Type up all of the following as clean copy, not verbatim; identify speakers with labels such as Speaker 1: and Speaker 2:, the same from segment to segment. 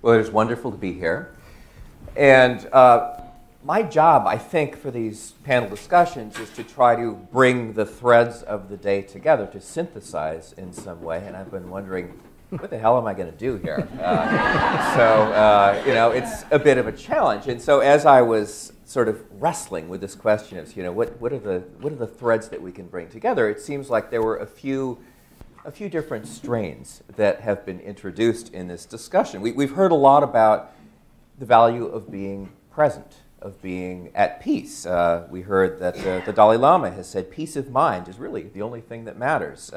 Speaker 1: Well, it is wonderful to be here. And my job, I think, for these panel discussions is to try to bring the threads of the day together, to synthesize in some way. And I've been wondering, what the hell am I going to do here? It's a bit of a challenge. And so as I was sort of wrestling with this question of, what are the threads that we can bring together, it seems like there were a few different strains that have been introduced in this discussion. We've heard a lot about the value of being present, of being at peace. We heard that the Dalai Lama has said peace of mind is really the only thing that matters.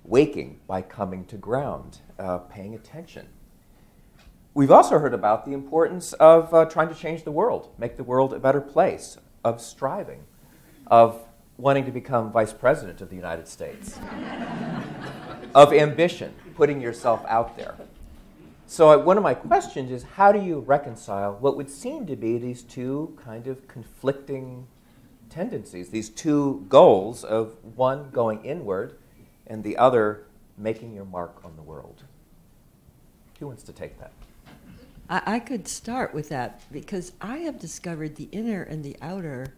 Speaker 1: Waking by coming to ground, paying attention. We've also heard about the importance of trying to change the world, make the world a better place, of striving, of wanting to become vice president of the United States, of ambition, putting yourself out there. So one of my questions is, how do you reconcile what would seem to be these two kind of conflicting tendencies, these two goals of one going inward and the other making your mark on the world? Who wants to take that?
Speaker 2: I could start with that, because I have discovered the inner and the outer,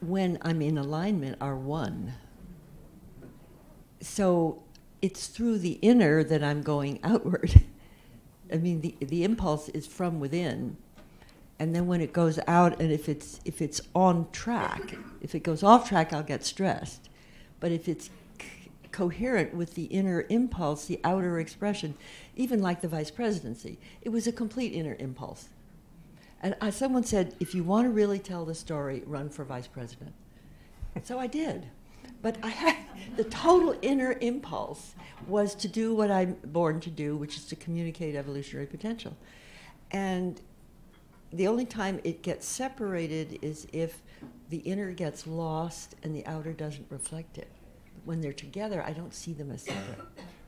Speaker 2: when I'm in alignment, are one. So it's through the inner that I'm going outward. I mean, the impulse is from within, and then when it goes out, and if it's on track, if it goes off track, I'll get stressed. But if it's coherent with the inner impulse, the outer expression, even like the vice presidency, it was a complete inner impulse. And someone said, if you want to really tell the story, run for vice president. So I did. But I had the total inner impulse was to do what I'm born to do, which is to communicate evolutionary potential. And the only time it gets separated is if the inner gets lost and the outer doesn't reflect it. When they're together, I don't see them as separate.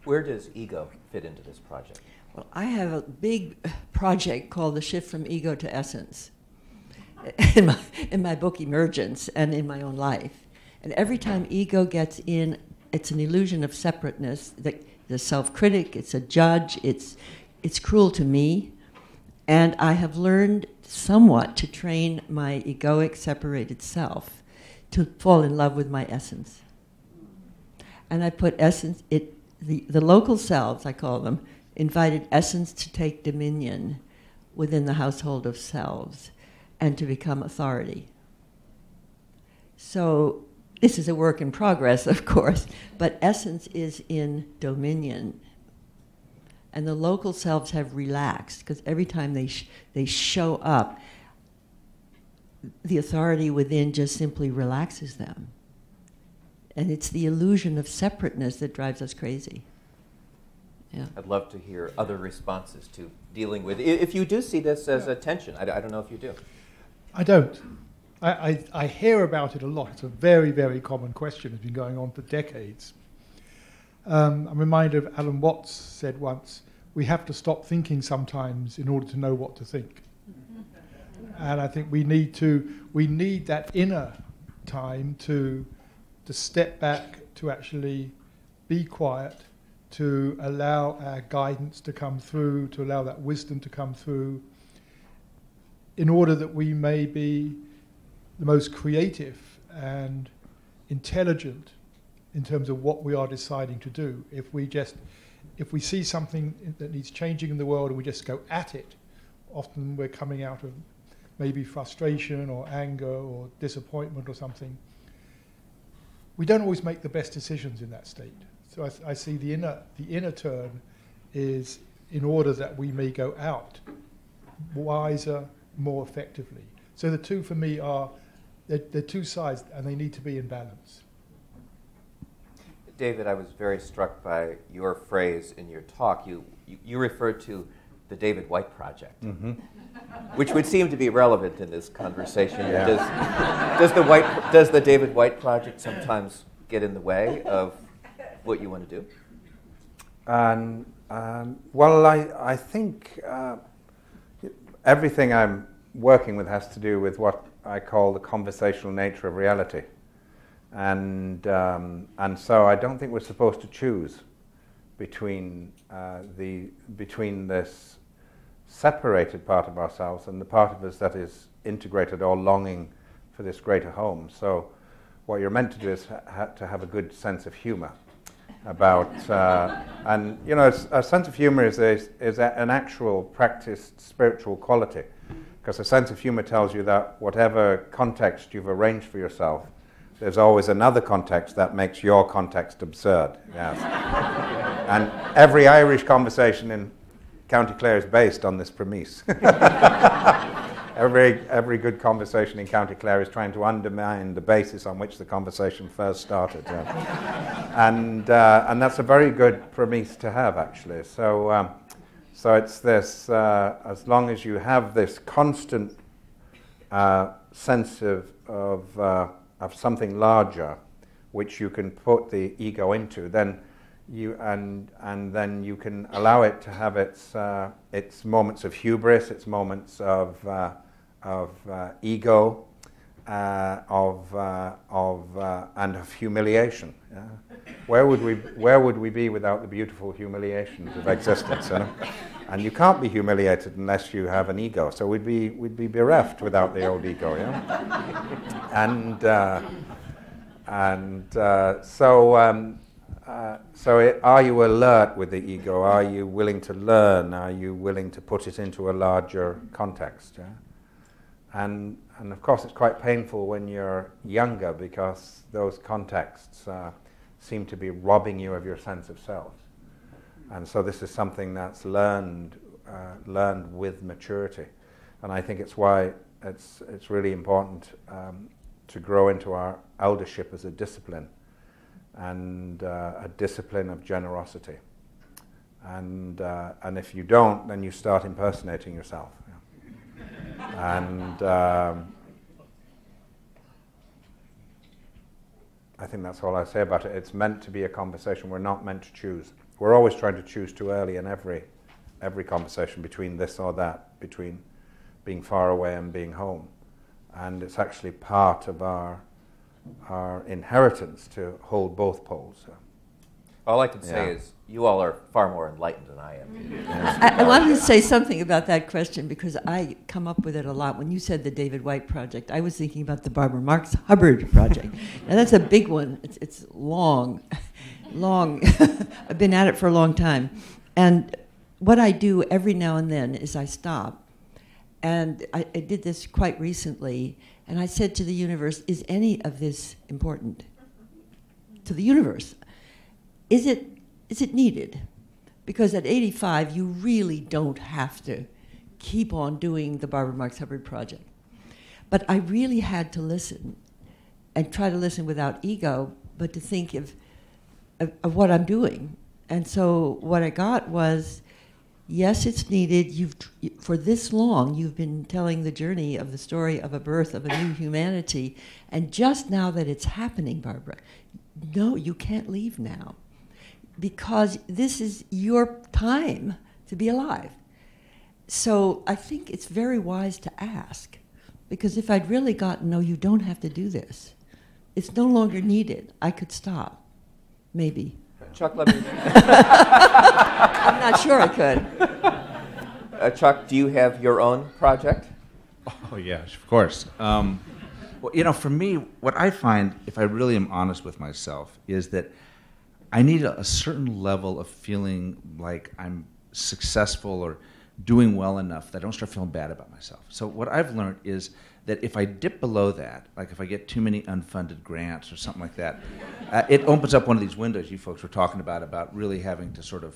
Speaker 1: Where does ego fit into this project?
Speaker 2: Well, I have a big project called The Shift from Ego to Essence in my book Emergence and in my own life. And every time ego gets in, it's an illusion of separateness. The self-critic, it's a judge, it's cruel to me. And I have learned somewhat to train my egoic separated self to fall in love with my essence. And I put essence, the local selves, I call them, invited essence to take dominion within the household of selves and to become authority. So this is a work in progress, of course, but essence is in dominion. And the local selves have relaxed, because every time they show up, the authority within just simply relaxes them. And it's the illusion of separateness that drives us crazy. Yeah.
Speaker 1: I'd love to hear other responses to dealing with, if you do see this as a tension. I don't know if you do.
Speaker 3: I don't. I hear about it a lot. It's a very, very common question. It's been going on for decades. I'm reminded of Alan Watts said once, we have to stop thinking sometimes in order to know what to think. And I think we need that inner time to step back, to actually be quiet, to allow our guidance to come through, to allow that wisdom to come through, in order that we may be the most creative and intelligent in terms of what we are deciding to do. If we see something that needs changing in the world and we just go at it, often we're coming out of maybe frustration or anger or disappointment or something. We don't always make the best decisions in that state. So I see the inner turn is in order that we may go out wiser, more effectively. So the two for me are, they're two sides and they need to be in balance.
Speaker 1: David, I was very struck by your phrase in your talk. You referred to the David Whyte Project, which would seem to be relevant in this conversation. Yeah. Does the David Whyte Project sometimes get in the way of what you want to do?
Speaker 4: Well, I think everything I'm working with has to do with what I call the conversational nature of reality. And so I don't think we're supposed to choose between this separated part of ourselves and the part of us that is integrated or longing for this greater home. So what you're meant to do is to have a good sense of humor about, and you know, a sense of humor is an actual practiced spiritual quality, because a sense of humor tells you that whatever context you've arranged for yourself, there's always another context that makes your context absurd. Yes. And every Irish conversation in County Clare is based on this premise. Every good conversation in County Clare is trying to undermine the basis on which the conversation first started. Yeah. And that's a very good premise to have, actually. So it's this, as long as you have this constant sense of something larger, which you can put the ego into, then then you can allow it to have its moments of hubris, its moments of ego, and of humiliation. Yeah? Where would we be without the beautiful humiliations of existence? You know? And you can't be humiliated unless you have an ego. So we'd be bereft without the old ego. Yeah? So are you alert with the ego? Are you willing to learn? Are you willing to put it into a larger context? Yeah? And of course it's quite painful when you're younger, because those contexts seem to be robbing you of your sense of self. And so this is something that's learned with maturity. And I think it's why it's really important to grow into our eldership as a discipline, and a discipline of generosity. And if you don't, then you start impersonating yourself. Yeah. And I think that's all I say about it. It's meant to be a conversation. We're not meant to choose. We're always trying to choose too early in every conversation between this or that, between being far away and being home. And it's actually part of our inheritance to hold both poles. So.
Speaker 1: All I can say is you all are far more enlightened than I am.
Speaker 2: I wanted to say something about that question, because I come up with it a lot. When you said the David Whyte project, I was thinking about the Barber Marx Hubbard project. Now that's a big one. It's long. I've been at it for a long time. And what I do every now and then is I stop. And I did this quite recently. And I said to the universe, is any of this important to the universe? Is it needed? Because at 85, you really don't have to keep on doing the Barber Marx Hubbard project. But I really had to listen, and try to listen without ego, but to think of what I'm doing. And so what I got was, yes, it's needed. For this long, you've been telling the journey of the story of a birth of a new humanity. And just now that it's happening, Barbara, no, you can't leave now. Because this is your time to be alive. So I think it's very wise to ask. Because if I'd really gotten, no, you don't have to do this, it's no longer needed, I could stop. Maybe.
Speaker 1: Chuck, let me...
Speaker 2: I'm not sure I could.
Speaker 1: Chuck, do you have your own project?
Speaker 5: Oh, yeah, of course. Well, you know, for me, what I find, if I really am honest with myself, is that I need a certain level of feeling like I'm successful or doing well enough that I don't start feeling bad about myself. So what I've learned is that if I dip below that, like if I get too many unfunded grants or something like that, it opens up one of these windows you folks were talking about really having to sort of,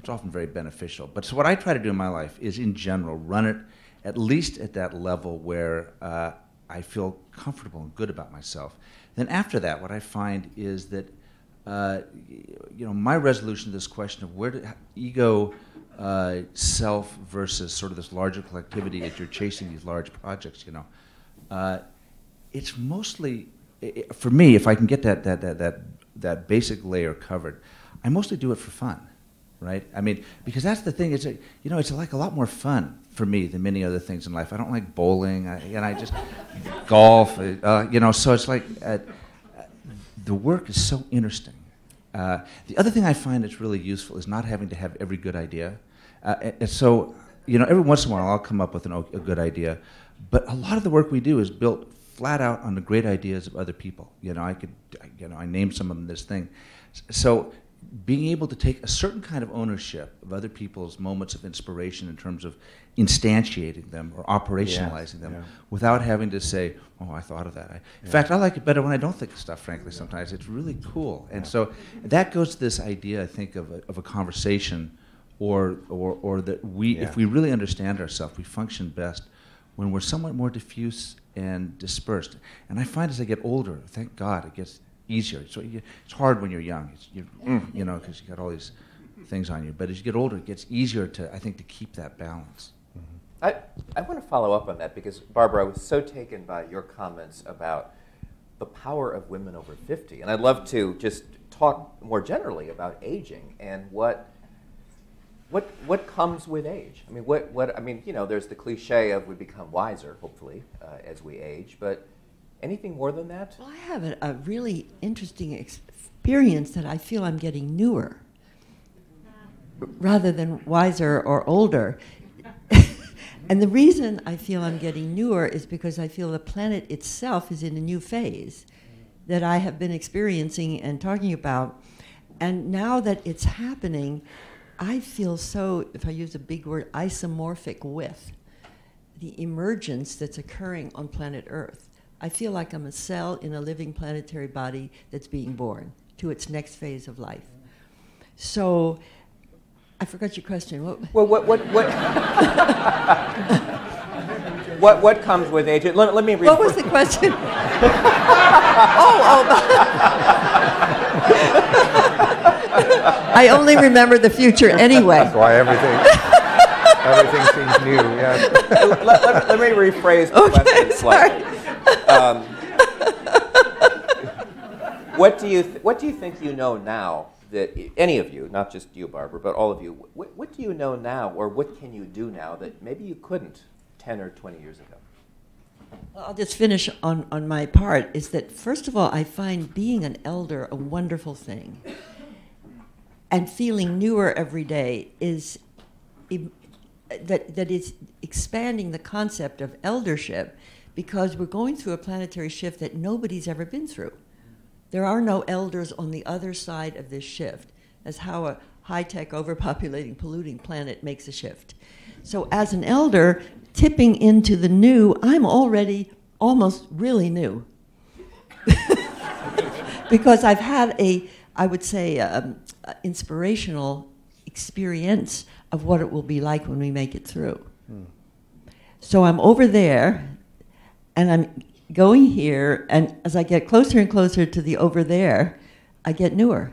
Speaker 5: it's often very beneficial. But so what I try to do in my life is, in general, run it at least at that level where I feel comfortable and good about myself. Then after that, what I find is that you know, my resolution to this question of where ego, self versus sort of this larger collectivity as you're chasing these large projects, you know, it's mostly, for me, if I can get that basic layer covered, I mostly do it for fun, right? I mean, because that's the thing. It's you know, it's like a lot more fun for me than many other things in life. I don't like bowling, and I just golf, you know. So it's like. The work is so interesting. The other thing I find that's really useful is not having to have every good idea. So every once in a while I'll come up with a good idea, but a lot of the work we do is built flat out on the great ideas of other people. I named some of them this thing. So being able to take a certain kind of ownership of other people's moments of inspiration in terms of instantiating them or operationalizing them without having to say, oh, I thought of that. In fact, I like it better when I don't think of stuff, frankly, sometimes. It's really cool. And so that goes to this idea, I think, of a conversation or that if we really understand ourselves, we function best when we're somewhat more diffuse and dispersed. And I find as I get older, thank God, it gets easier. So it's hard when you're young, because you got all these things on you. But as you get older, it gets easier to keep that balance.
Speaker 1: I want to follow up on that because, Barbara, I was so taken by your comments about the power of women over 50. And I'd love to just talk more generally about aging and what comes with age. I mean, there's the cliche of we become wiser, hopefully, as we age, but anything more than that?
Speaker 2: Well, I have a really interesting experience that I feel I'm getting newer rather than wiser or older. And the reason I feel I'm getting newer is because I feel the planet itself is in a new phase that I have been experiencing and talking about. And now that it's happening, I feel so, if I use a big word, isomorphic with the emergence that's occurring on planet Earth. I feel like I'm a cell in a living planetary body that's being born to its next phase of life. So, I forgot your question.
Speaker 1: Well, what comes with age? Let me read.
Speaker 2: What was the question? I only remember the future anyway.
Speaker 4: That's why everything seems new. Yeah.
Speaker 1: Let me rephrase the question slightly. What do you think you know now that any of you, not just you, Barber, but all of you, what do you know now, or what can you do now that maybe you couldn't 10 or 20 years ago?
Speaker 2: Well, I'll just finish on my part. Is that first of all, I find being an elder a wonderful thing, and feeling newer every day is that is expanding the concept of eldership, because we're going through a planetary shift that nobody's ever been through. There are no elders on the other side of this shift, as how a high-tech, overpopulating, polluting planet makes a shift. So as an elder, tipping into the new, I'm already almost really new. Because I've had I would say, inspirational experience of what it will be like when we make it through. So I'm over there, and I'm going here, and as I get closer and closer to the over there, I get newer.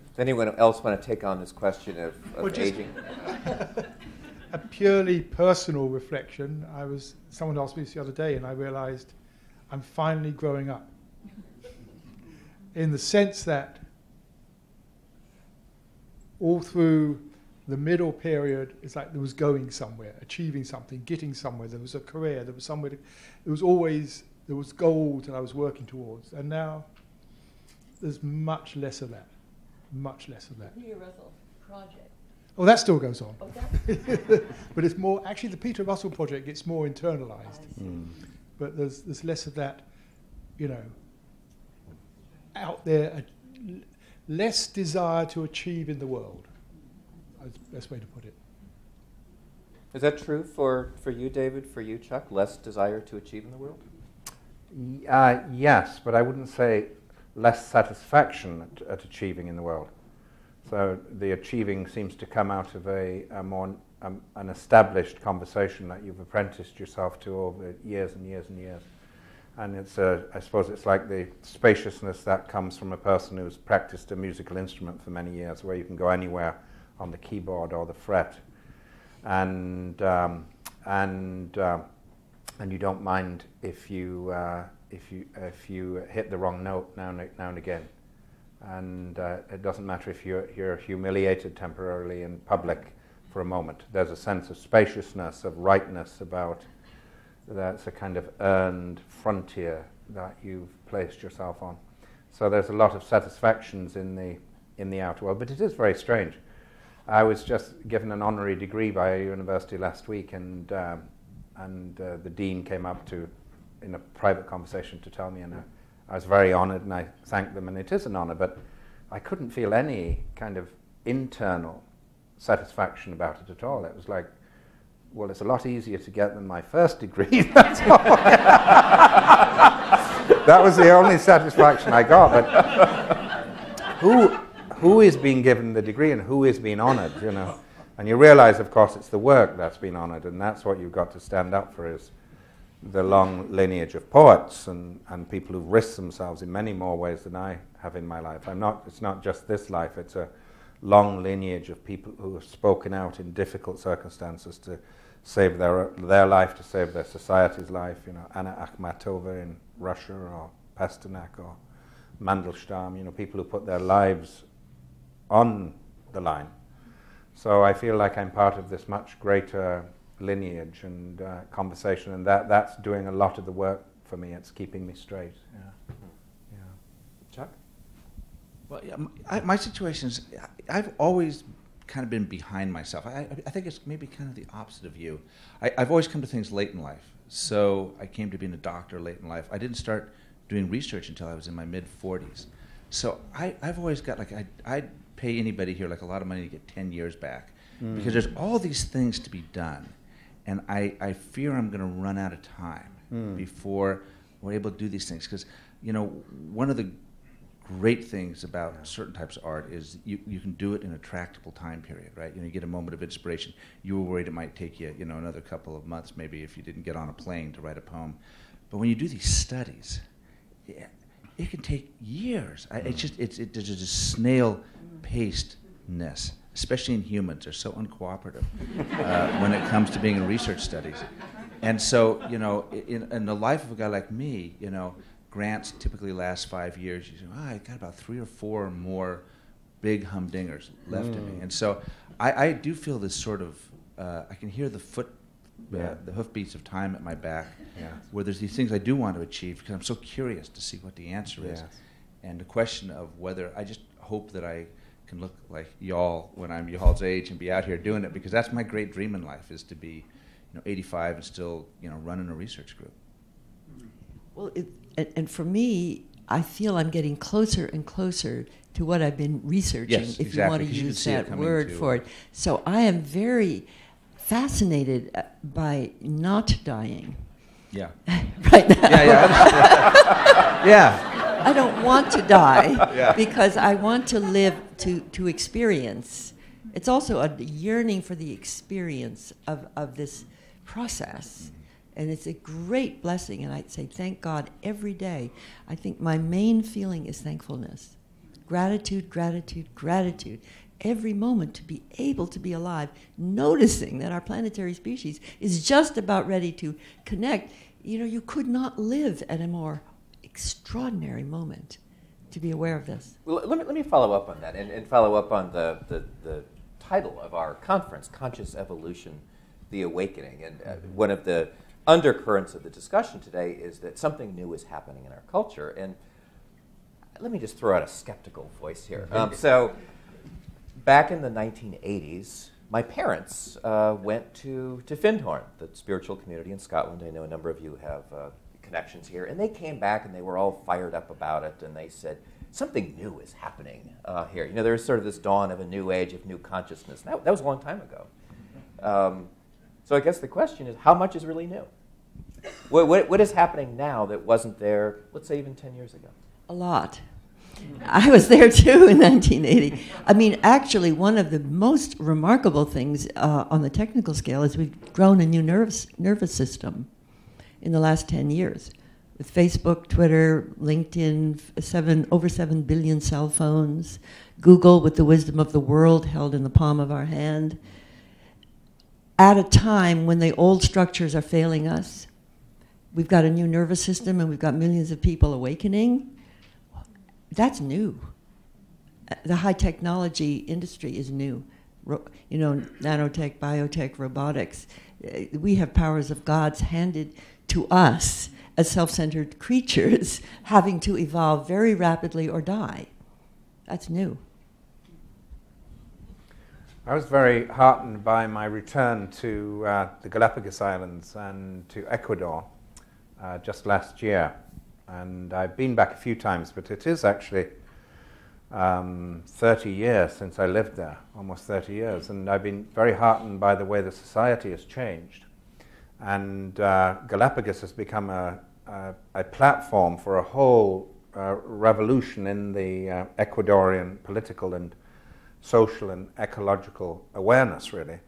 Speaker 1: Does anyone else want to take on this question of aging?
Speaker 3: A purely personal reflection. Someone asked me this the other day, and I realized I'm finally growing up. In the sense that all through the middle period, it's like there was going somewhere, achieving something, getting somewhere. There was a career. There was somewhere. There was goals that I was working towards. And now there's much less of that. Much less of that.
Speaker 2: Peter Russell project.
Speaker 3: Oh, that still goes on.
Speaker 2: Oh, that.
Speaker 3: But it's more, actually the Peter Russell project gets more internalized. But there's less of that, out there, less desire to achieve in the world. That's the best way to put it.
Speaker 1: Is that true for you, David, for you, Chuck? Less desire to achieve in the world?
Speaker 4: Yes, but I wouldn't say less satisfaction at achieving in the world. So the achieving seems to come out of an established conversation that you've apprenticed yourself to over years and years and years. And I suppose it's like the spaciousness that comes from a person who's practiced a musical instrument for many years, where you can go anywhere on the keyboard or the fret, and you don't mind if you hit the wrong note now and again, and it doesn't matter if you're humiliated temporarily in public for a moment. There's a sense of spaciousness, of rightness about. That's a kind of earned frontier that you've placed yourself on. So there's a lot of satisfactions in the outer world, but it is very strange. I was just given an honorary degree by a university last week, and the dean came up to, in a private conversation, to tell me, and I was very honoured, and I thanked them, and it is an honour, but I couldn't feel any kind of internal satisfaction about it at all. It was like, well, it's a lot easier to get than my first degree, that's all. That was the only satisfaction I got, but who is being given the degree and who is being honoured, you know? And you realise, of course, it's the work that's been honoured, and that's what you've got to stand up for, is the long lineage of poets and people who've risked themselves in many more ways than I have in my life. It's not just this life, it's a long lineage of people who have spoken out in difficult circumstances to save their life, to save their society's life, you know, Anna Akhmatova in Russia, or Pasternak, or Mandelstam, you know, people who put their lives on the line. So I feel like I'm part of this much greater lineage and conversation, and that's doing a lot of the work for me. It's keeping me straight. Yeah. Yeah.
Speaker 1: Chuck?
Speaker 5: Well, yeah, my situation is, I've always kind of been behind myself. I think it's maybe kind of the opposite of you. I've always come to things late in life. So I came to being a doctor late in life. I didn't start doing research until I was in my mid-40s. So I've always got, like, I'd pay anybody here like a lot of money to get 10 years back, because there's all these things to be done. And I fear I'm going to run out of time before we're able to do these things. Because, you know, one of the great things about certain types of art is you can do it in a tractable time period, right? You know, you get a moment of inspiration. You were worried it might take you, you know, another couple of months maybe if you didn't get on a plane to write a poem. But when you do these studies, it can take years. There's just a snail-pacedness, especially in humans. They're so uncooperative when it comes to being in research studies. And so, you know, in the life of a guy like me, you know, grants typically last 5 years. You say, I got about 3 or 4 more big humdingers left in me. And so I do feel this sort of, I can hear the hoofbeats of time at my back, where there's these things I do want to achieve, because I'm so curious to see what the answer is. And the question of whether, I just hope that I can look like y'all when I'm y'all's age and be out here doing it, because that's my great dream in life, is to be, you know, 85 and still, you know, running a research group.
Speaker 2: Well, and for me, I feel I'm getting closer and closer to what I've been researching,
Speaker 5: Yes,
Speaker 2: if
Speaker 5: exactly,
Speaker 2: you want to
Speaker 5: 'cause you
Speaker 2: use
Speaker 5: can see it
Speaker 2: that
Speaker 5: coming
Speaker 2: word
Speaker 5: too.
Speaker 2: for it. So I am very fascinated by not dying
Speaker 5: Yeah.
Speaker 2: right now.
Speaker 5: Yeah. Yeah.
Speaker 2: I don't want to die because I want to live to experience. It's also a yearning for the experience of this process. And it's a great blessing, and I'd say thank God every day. I think my main feeling is thankfulness. Gratitude, gratitude, gratitude. Every moment to be able to be alive, noticing that our planetary species is just about ready to connect. You know, you could not live at a more extraordinary moment to be aware of this.
Speaker 1: Well, let me follow up on that, and follow up on the title of our conference, Conscious Evolution, The Awakening. And one of the undercurrents of the discussion today is that something new is happening in our culture. And let me just throw out a skeptical voice here. So back in the 1980s, my parents went to Findhorn, the spiritual community in Scotland. I know a number of you have connections here. And they came back and they were all fired up about it. And they said, something new is happening here. You know, there was sort of this dawn of a new age, of new consciousness. That was a long time ago. So I guess the question is, how much is really new? What is happening now that wasn't there, let's say, even 10 years ago?
Speaker 2: A lot. I was there too in 1980. I mean, actually, one of the most remarkable things on the technical scale is we've grown a new nervous system in the last 10 years. With Facebook, Twitter, LinkedIn, over 7 billion cell phones, Google with the wisdom of the world held in the palm of our hand, at a time when the old structures are failing us. We've got a new nervous system and we've got millions of people awakening. That's new. The high technology industry is new. You know, nanotech, biotech, robotics. We have powers of God's handed to us as self-centered creatures, having to evolve very rapidly or die. That's new.
Speaker 4: I was very heartened by my return to the Galapagos Islands and to Ecuador just last year. And I've been back a few times, but it is actually 30 years since I lived there, almost 30 years. And I've been very heartened by the way the society has changed. And Galapagos has become a platform for a whole revolution in the Ecuadorian political and social and ecological awareness, really.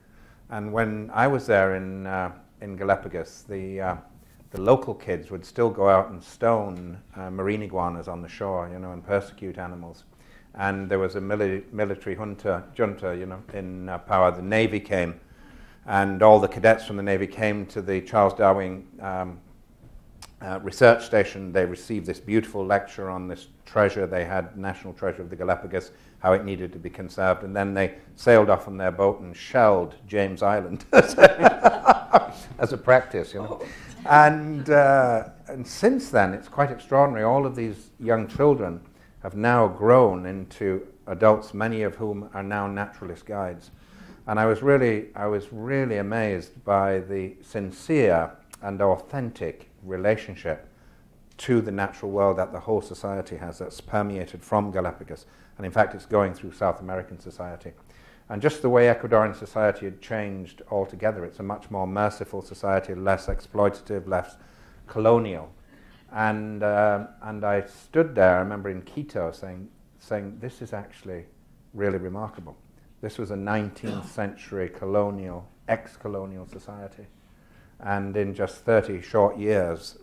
Speaker 4: And when I was there in Galapagos, the local kids would still go out and stone marine iguanas on the shore, and persecute animals. And there was a military junta, in power. The Navy came, and all the cadets from the Navy came to the Charles Darwin research station. They received this beautiful lecture on this treasure they had, national treasure of the Galapagos, how it needed to be conserved, and then they sailed off on their boat and shelled James Island as a practice, And since then, it's quite extraordinary. All of these young children have now grown into adults, many of whom are now naturalist guides. And I was really amazed by the sincere and authentic relationship to the natural world that the whole society has, that's permeated from Galapagos. And in fact, it's going through South American society. And just the way Ecuadorian society had changed altogether, it's a much more merciful society, less exploitative, less colonial. And I stood there, I remember in Quito, saying, this is actually really remarkable. This was a 19th century colonial, ex-colonial society. And in just 30 short years,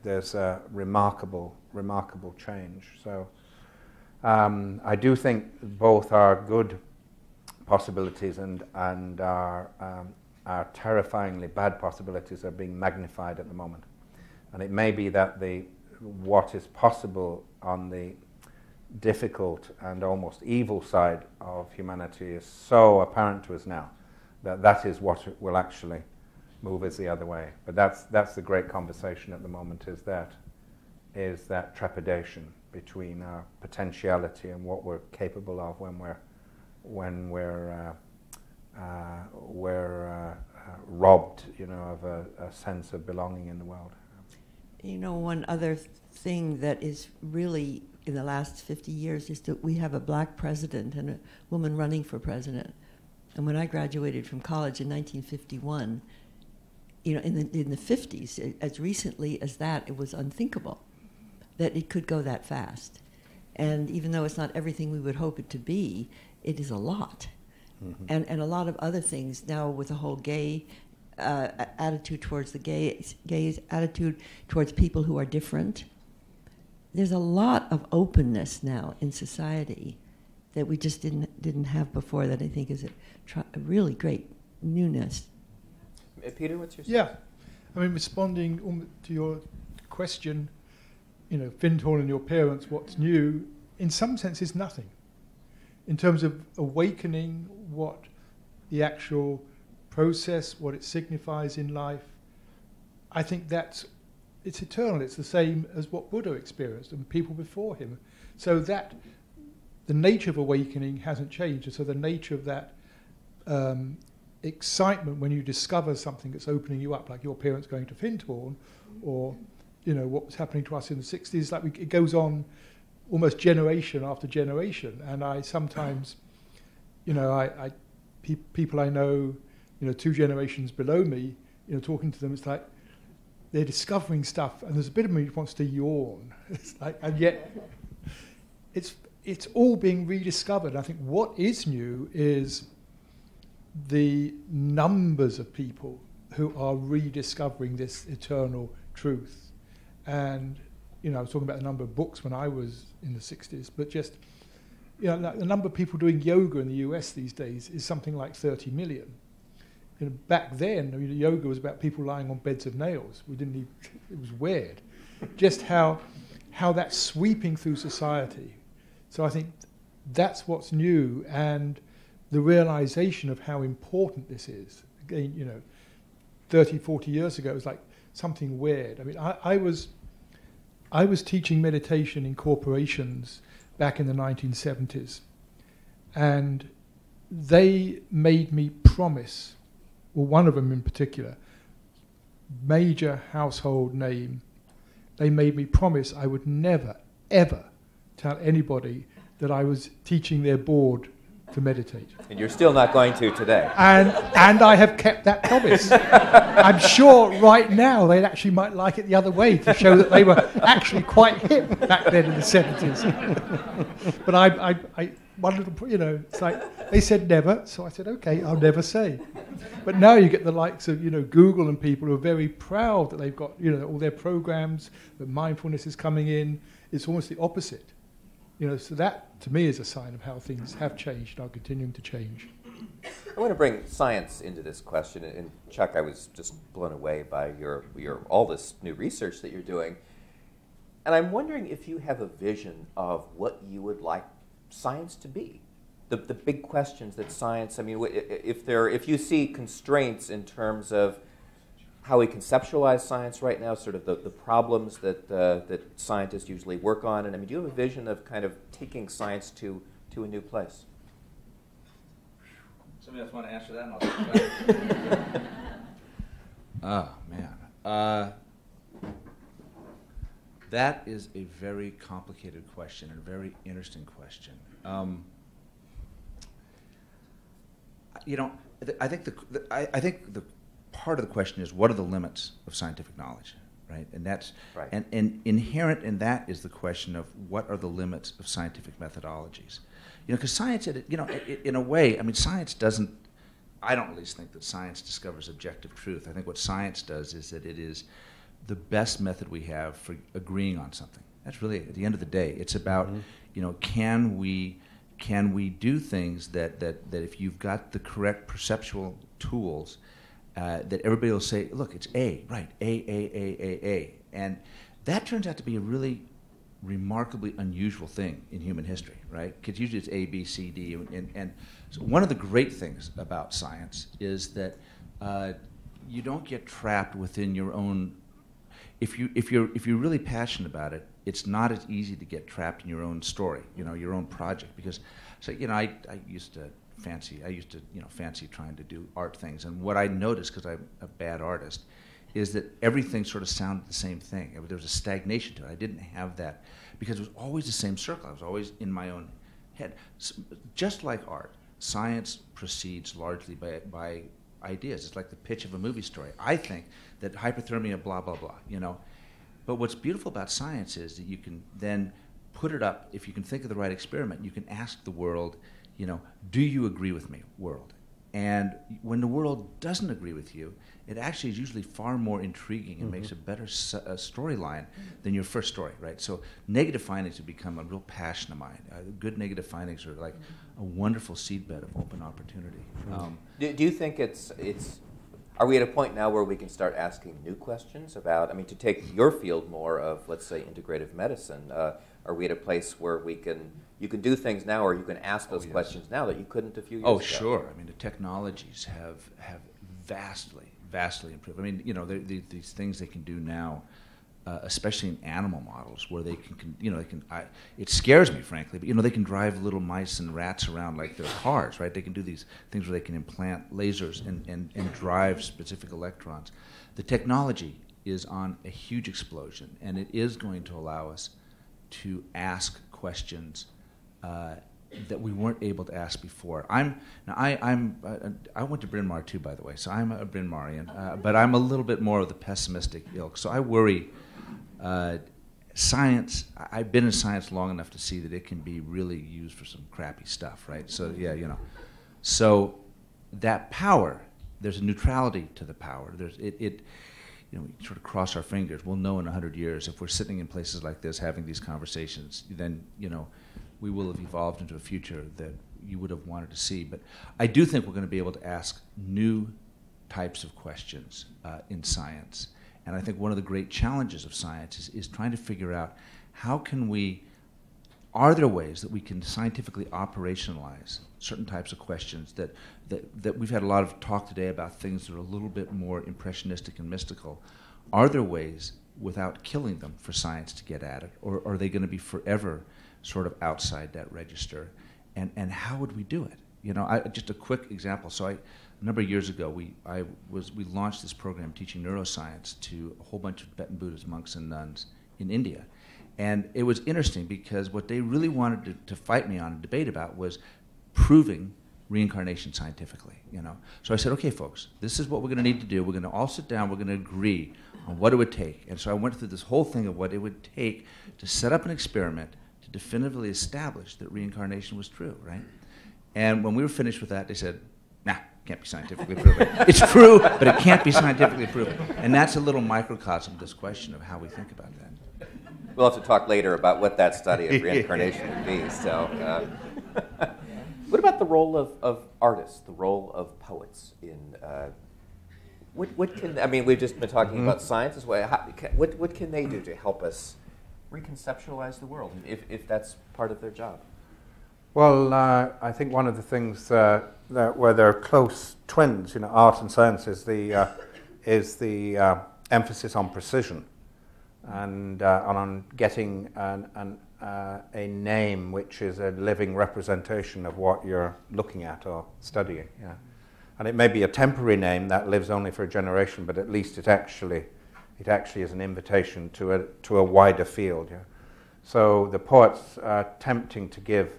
Speaker 4: there's a remarkable change. So I do think both our good possibilities and our terrifyingly bad possibilities are being magnified at the moment. And it may be that what is possible on the difficult and almost evil side of humanity is so apparent to us now that is what will actually move us the other way. But that's the great conversation at the moment, is that trepidation between our potentiality and what we're capable of when we're robbed, of a sense of belonging in the world.
Speaker 2: One other thing that is really in the last 50 years is that we have a black president and a woman running for president. And when I graduated from college in 1951, in the 50s, as recently as that, it was unthinkable that it could go that fast. And even though it's not everything we would hope it to be, it is a lot. Mm-hmm. And a lot of other things now with the whole gay attitude towards the gays attitude towards people who are different. There's a lot of openness now in society that we just didn't have before, that I think is a really great newness.
Speaker 1: Peter, what's your sense?
Speaker 3: Yeah, I mean, responding to your question, Fintorn and your parents, what's new, in some sense is nothing. In terms of awakening what the actual process, what it signifies in life, I think it's eternal. It's the same as what Buddha experienced and people before him. So that the nature of awakening hasn't changed. And so the nature of that excitement when you discover something that's opening you up, like your parents going to Fintorn, or what was happening to us in the 60s, it goes on almost generation after generation. And I sometimes, people I know, 2 generations below me, talking to them, it's like they're discovering stuff, and there's a bit of me that wants to yawn. It's like, and yet it's all being rediscovered. I think what is new is the numbers of people who are rediscovering this eternal truth. And I was talking about the number of books when I was in the 60s, but just the number of people doing yoga in the US these days is something like 30 million. Back then, yoga was about people lying on beds of nails. It was weird. Just how that's sweeping through society. So I think that's what's new, and the realization of how important this is. Again, 30, 40 years ago, it was like something weird. I mean, I was teaching meditation in corporations back in the 1970s, and they made me promise, or one of them in particular, major household name, they made me promise I would never, ever tell anybody that I was teaching their board to meditate.
Speaker 1: And you're still not going to today.
Speaker 3: And I have kept that promise. I'm sure right now they actually might like it the other way to show that they were actually quite hip back then in the 70s. But I one little, it's like they said never, so I said, okay, I'll never say. But now you get the likes of, Google and people who are very proud that they've got, all their programs, that mindfulness is coming in. It's almost the opposite. So that, to me, is a sign of how things have changed and are continuing to change.
Speaker 1: I want to bring science into this question. And Chuck, I was just blown away by your all this new research that you're doing. And I'm wondering if you have a vision of what you would like science to be. The big questions that science, if you see constraints in terms of how we conceptualize science right now, sort of the problems that scientists usually work on, and do you have a vision of kind of taking science to a new place?
Speaker 5: Somebody else want to answer that? And I'll think about it. Oh, man. That is a very complicated question and a very interesting question. I think the part of the question is, what are the limits of scientific knowledge, right? And that's
Speaker 1: right.
Speaker 5: And inherent in that is the question of what are the limits of scientific methodologies. Because science, in a way, science doesn't. I don't at least think that science discovers objective truth. I think what science does is that it is the best method we have for agreeing on something. That's really, at the end of the day, it's about, can we do things that if you've got the correct perceptual tools, that everybody will say, look, it's A, right, A. And that turns out to be a really remarkably unusual thing in human history, right? Because usually it's A, B, C, D. And so one of the great things about science is that you don't get trapped within your own. If you're really passionate about it, it's not as easy to get trapped in your own story, your own project. Because, I used to fancy trying to do art things. And what I noticed, because I'm a bad artist, is that everything sort of sounded the same thing. There was a stagnation to it. I didn't have that because it was always the same circle. I was always in my own head. Just like art, science proceeds largely by ideas. It's like the pitch of a movie story. I think that hypothermia, blah, blah, blah, But what's beautiful about science is that you can then put it up, if you can think of the right experiment, you can ask the world, do you agree with me, world? And when the world doesn't agree with you, it actually is usually far more intriguing and makes a better storyline than your first story, right? So negative findings have become a real passion of mine. Good negative findings are like a wonderful seedbed of open opportunity.
Speaker 1: Do you think are we at a point now where we can start asking new questions about, to take your field more of, let's say, integrative medicine, are we at a place where you can do things now, or you can ask those questions now that you couldn't a few years ago?
Speaker 5: Oh, sure. The technologies have vastly improved. These things they can do now, especially in animal models, where they can it scares me, frankly, but they can drive little mice and rats around like they're cars, right? They can do these things where they can implant lasers and drive specific electrons. The technology is on a huge explosion, and it is going to allow us to ask questions that we weren't able to ask before. I went to Bryn Mawr too, by the way, so I'm a Bryn Mawrian, but I'm a little bit more of the pessimistic ilk. So I worry. Science. I've been in science long enough to see that it can be really used for some crappy stuff, right? So So that power, there's a neutrality to the power. We sort of cross our fingers. We'll know in 100 years if we're sitting in places like this having these conversations. Then we will have evolved into a future that you would have wanted to see. But I do think we're going to be able to ask new types of questions in science. And I think one of the great challenges of science is trying to figure out are there ways that we can scientifically operationalize certain types of questions that we've had a lot of talk today about things that are a little bit more impressionistic and mystical. Are there ways without killing them for science to get at it, or are they going to be forever sort of outside that register? And how would we do it? Just a quick example. So a number of years ago, we launched this program teaching neuroscience to a whole bunch of Tibetan Buddhist monks and nuns in India. And it was interesting because what they really wanted to fight me on and debate about was proving reincarnation scientifically. So I said, okay, folks, this is what we're going to need to do. We're going to all sit down. We're going to agree on what it would take. And so I went through this whole thing of what it would take to set up an experiment to definitively establish that reincarnation was true, right? And when we were finished with that, they said, nah, can't be scientifically proven. It's true, but it can't be scientifically proven. And that's a little microcosm of this question of how we think about that.
Speaker 1: We'll have to talk later about what that study of reincarnation would be. So, what about the role of artists, the role of poets in we've just been talking about science as well. What can they do to help us reconceptualize the world, if that's part of their job?
Speaker 4: Well, I think one of the things where they're close twins, art and science, is the emphasis on precision and on getting a name which is a living representation of what you're looking at or studying. Yeah. And it may be a temporary name that lives only for a generation, but at least it actually is an invitation to a wider field. Yeah. So the poets are attempting to give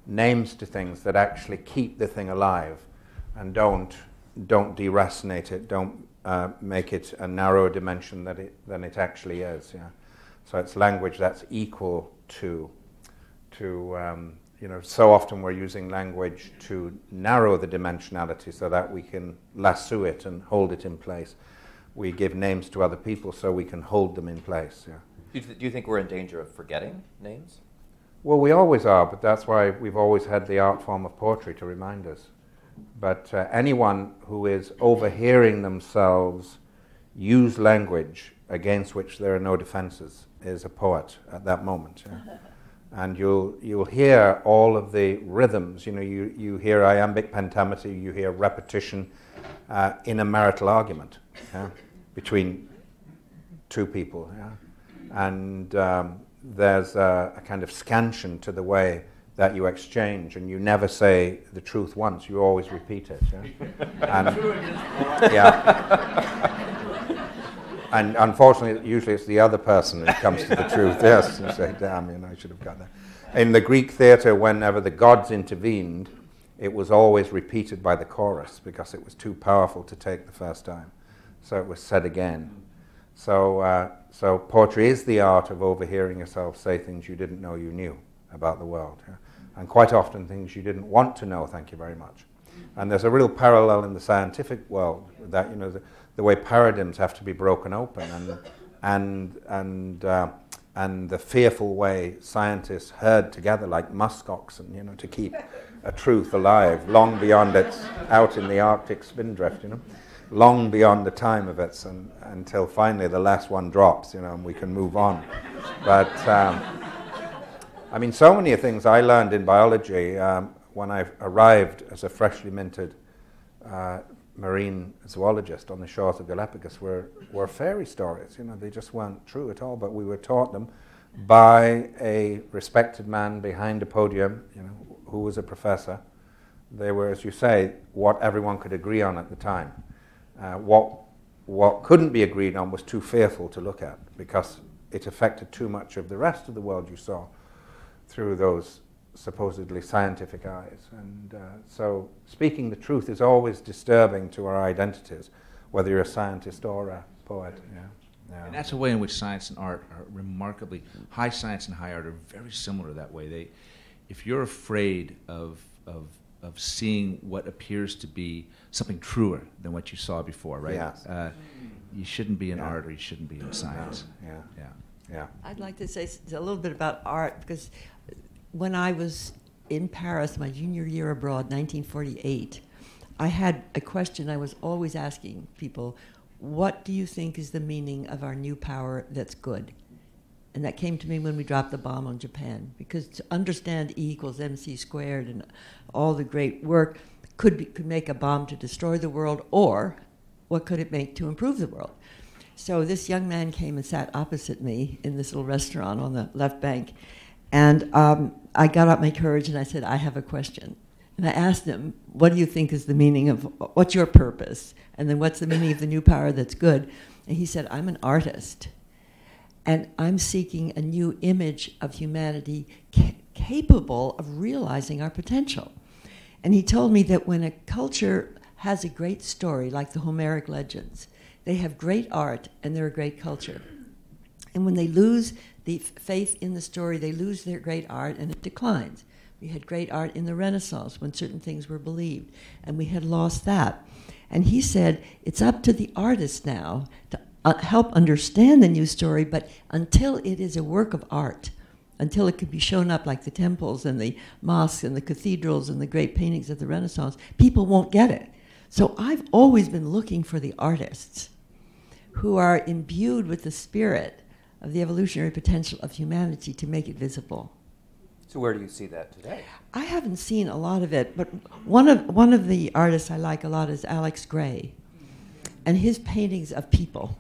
Speaker 4: names to things that actually keep the thing alive and don't deracinate it, don't make it a narrower dimension than it actually is. Yeah. So it's language that's equal to so often we're using language to narrow the dimensionality so that we can lasso it and hold it in place. We give names to other people so we can hold them in place. Yeah.
Speaker 1: Do you think we're in danger of forgetting names?
Speaker 4: Well, we always are, but that's why we've always had the art form of poetry to remind us. But anyone who is overhearing themselves use language against which there are no defenses is a poet at that moment. Yeah. And you'll hear all of the rhythms. You hear iambic pentameter, you hear repetition in a marital argument between two people. Yeah? And there's a kind of scansion to the way that you exchange, and you never say the truth once, you always repeat it. Yeah? And unfortunately, usually it's the other person who comes to the truth. Yes, you say, damn, I should have got that. In the Greek theatre, whenever the gods intervened, it was always repeated by the chorus because it was too powerful to take the first time. So it was said again. So poetry is the art of overhearing yourself say things you didn't know you knew about the world. Yeah? And quite often things you didn't want to know, thank you very much. And there's a real parallel in the scientific world with that, the way paradigms have to be broken open and the fearful way scientists herd together like muskoxen, to keep a truth alive long beyond its out in the Arctic spindrift, long beyond the time of it until finally the last one drops, and we can move on. But so many things I learned in biology when I arrived as a freshly minted marine zoologist on the shores of Galapagos were fairy stories. They just weren't true at all, but we were taught them by a respected man behind a podium, who was a professor. They were, as you say, what everyone could agree on at the time. What couldn't be agreed on was too fearful to look at because it affected too much of the rest of the world you saw through those supposedly scientific eyes. And so speaking the truth is always disturbing to our identities, whether you're a scientist or a poet. Yeah.
Speaker 5: And that's a way in which science and art are remarkably, high science and high art are very similar that way. If you're afraid of seeing what appears to be something truer than what you saw before, right?
Speaker 4: Yes.
Speaker 5: You shouldn't be in art or you shouldn't be in science.
Speaker 4: Yeah.
Speaker 2: I'd like to say a little bit about art because when I was in Paris, my junior year abroad, 1948, I had a question I was always asking people: what do you think is the meaning of our new power that's good? And that came to me when we dropped the bomb on Japan, because to understand E equals MC squared and all the great work could make a bomb to destroy the world, or what could it make to improve the world? So this young man came and sat opposite me in this little restaurant on the left bank, and I got up my courage and I said, I have a question. And I asked him, what do you think is the meaning of, what's your purpose? And then what's the meaning of the new power that's good? And he said, I'm an artist. And I'm seeking a new image of humanity capable of realizing our potential. And he told me that when a culture has a great story, like the Homeric legends, they have great art and they're a great culture. And when they lose the faith in the story, they lose their great art and it declines. We had great art in the Renaissance when certain things were believed, and we had lost that. And he said, it's up to the artist now to help understand the new story, but until it is a work of art, until it could be shown up like the temples and the mosques and the cathedrals and the great paintings of the Renaissance, people won't get it. So I've always been looking for the artists who are imbued with the spirit of the evolutionary potential of humanity to make it visible.
Speaker 1: So where do you see that today?
Speaker 2: I haven't seen a lot of it, but one of the artists I like a lot is Alex Gray. And his paintings of people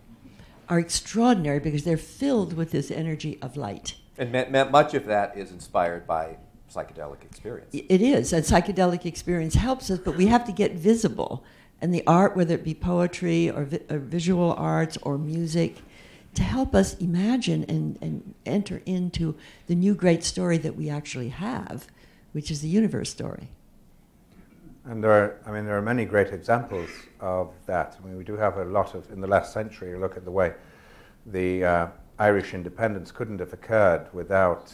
Speaker 2: are extraordinary because they're filled with this energy of light.
Speaker 1: And much of that is inspired by psychedelic experience.
Speaker 2: It is, and psychedelic experience helps us, but we have to get visible. And the art, whether it be poetry or visual arts or music, to help us imagine and enter into the new great story that we actually have, which is the universe story.
Speaker 4: And there are many great examples of that. I mean, we do have a lot of, in the last century, you look at the way the Irish independence couldn't have occurred without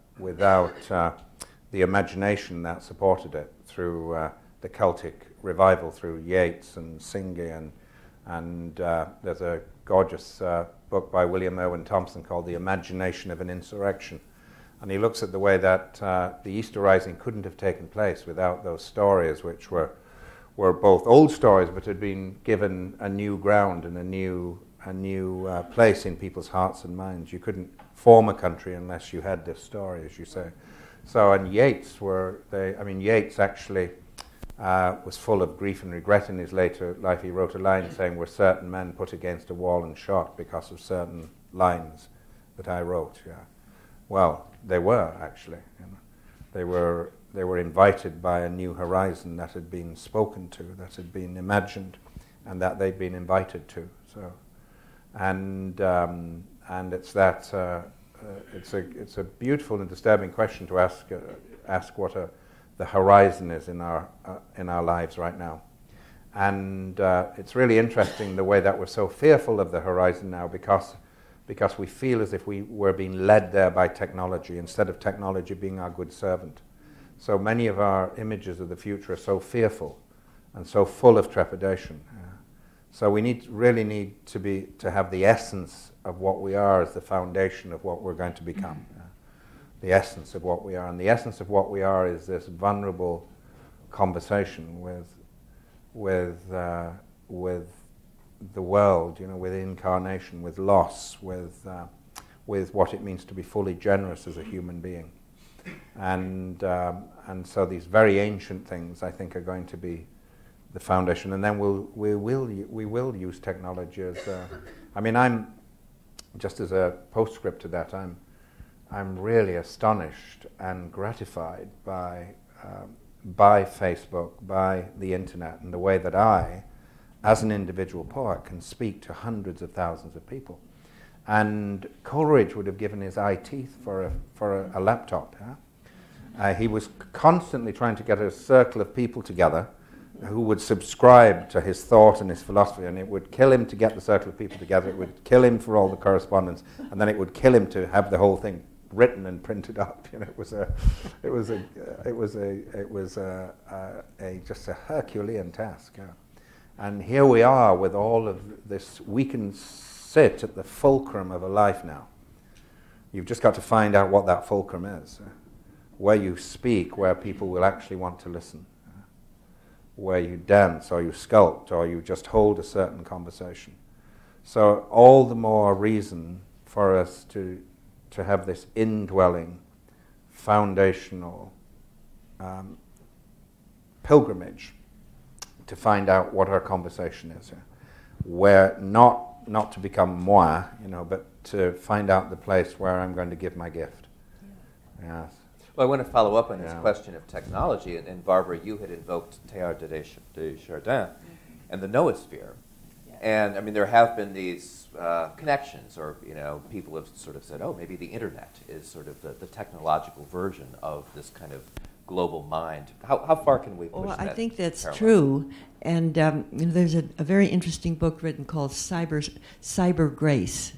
Speaker 4: the imagination that supported it through the Celtic revival, through Yeats and Synge, and there's a gorgeous book by William Irwin Thompson called The Imagination of an Insurrection. And he looks at the way that the Easter Rising couldn't have taken place without those stories, which were both old stories but had been given a new ground and a new place in people's hearts and minds. You couldn't form a country unless you had this story, as you say. So, and Yeats Yeats actually was full of grief and regret in his later life. He wrote a line saying, "Were certain men put against a wall and shot because of certain lines that I wrote?" Yeah. Well, they were actually. You know. They were invited by a new horizon that had been spoken to, that had been imagined, and that they'd been invited to. So, and it's that it's a beautiful and disturbing question to ask what the horizon is in our lives right now. And it's really interesting the way that we're so fearful of the horizon now because we feel as if we were being led there by technology instead of technology being our good servant. So many of our images of the future are so fearful and so full of trepidation. So we really need to have the essence of what we are as the foundation of what we're going to become. The essence of what we are. And the essence of what we are is this vulnerable conversation with the world, you know, with incarnation, with loss, with what it means to be fully generous as a human being. And so these very ancient things, I think, are going to be the foundation. And then we will use technology as I'm just as a postscript to that, I'm really astonished and gratified by Facebook, by the internet, and the way that I, as an individual poet, can speak to hundreds of thousands of people. And Coleridge would have given his eye teeth for a laptop. Yeah? He was constantly trying to get a circle of people together who would subscribe to his thought and his philosophy, and it would kill him to get the circle of people together. It would kill him for all the correspondence, and then it would kill him to have the whole thing written and printed up. You know, it was just a Herculean task. Yeah. And here we are with all of this. We can sit at the fulcrum of a life now. You've just got to find out what that fulcrum is, where you speak, where people will actually want to listen, where you dance or you sculpt or you just hold a certain conversation. So all the more reason for us to have this indwelling, foundational pilgrimage to find out what our conversation is. Where not to become moi, you know, but to find out the place where I'm going to give my gift. Yeah. Yes.
Speaker 1: Well, I want to follow up on this
Speaker 4: Yeah.
Speaker 1: question of technology, and Barber, you had invoked Teilhard de Chardin and the NOAA Sphere. And I mean, there have been these connections, or people have sort of said, "Oh, maybe the internet is sort of the technological version of this kind of global mind." How far can we push
Speaker 2: Well,
Speaker 1: that?
Speaker 2: I think that's
Speaker 1: parallel?
Speaker 2: true. And there's a very interesting book written called Cyber Grace.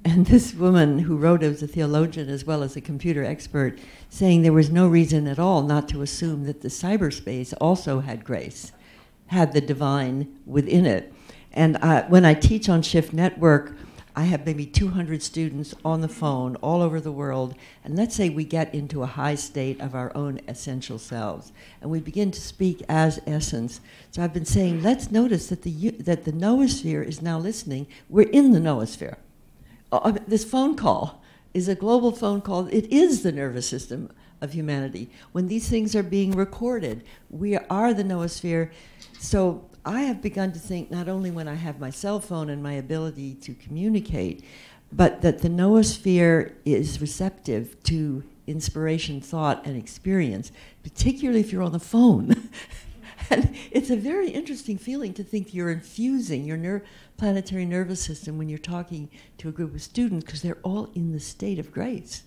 Speaker 2: And this woman who wrote it was a theologian as well as a computer expert, saying there was no reason at all not to assume that the cyberspace also had grace, had the divine within it. And when I teach on Shift Network, I have maybe 200 students on the phone all over the world, and let's say we get into a high state of our own essential selves, and we begin to speak as essence. So I've been saying, let's notice that the NOAA Sphere is now listening. We're in the NOAA Sphere. This phone call is a global phone call. It is the nervous system of humanity. When these things are being recorded, we are the NOAA Sphere. So I have begun to think, not only when I have my cell phone and my ability to communicate, but that the NOAA Sphere is receptive to inspiration, thought, and experience, particularly if you're on the phone. And it's a very interesting feeling to think you're infusing your planetary nervous system when you're talking to a group of students, because they're all in the state of grace.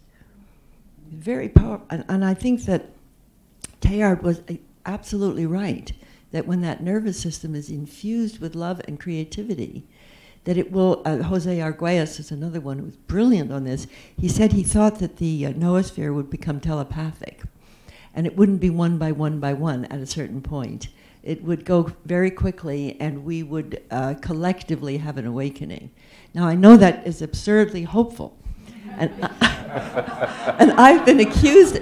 Speaker 2: Very powerful. And I think that Teilhard was absolutely right, that when that nervous system is infused with love and creativity, that it will, Jose Arguelles is another one who was brilliant on this. He said he thought that the NOAA Sphere would become telepathic, and it wouldn't be one by one at a certain point. It would go very quickly, and we would collectively have an awakening. Now, I know that is absurdly hopeful. And, and I've been accused.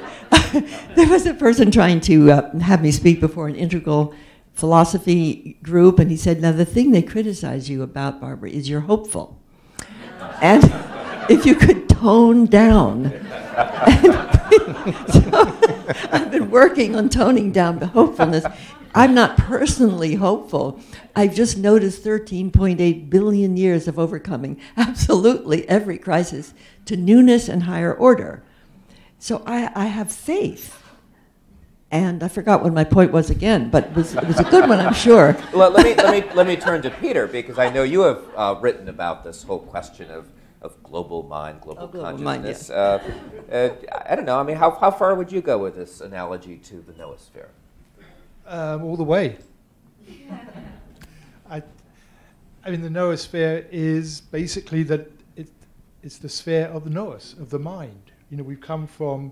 Speaker 2: There was a person trying to have me speak before an integral philosophy group, and he said, "Now, the thing they criticize you about, Barbara, is you're hopeful. And if you could tone down." So I've been working on toning down the hopefulness. I'm not personally hopeful. I've just noticed 13.8 billion years of overcoming absolutely every crisis to newness and higher order. So I have faith. And I forgot what my point was again, but it was a good one, I'm sure.
Speaker 1: Well, let me turn to Peter, because I know you have written about this whole question of global mind, global consciousness.
Speaker 2: Mind, yeah.
Speaker 1: I don't know. I mean, how far would you go with this analogy to the NOAA Sphere?
Speaker 3: All the way. I mean, the NOAA Sphere is basically that it's the sphere of the nous, of the mind. We've come from,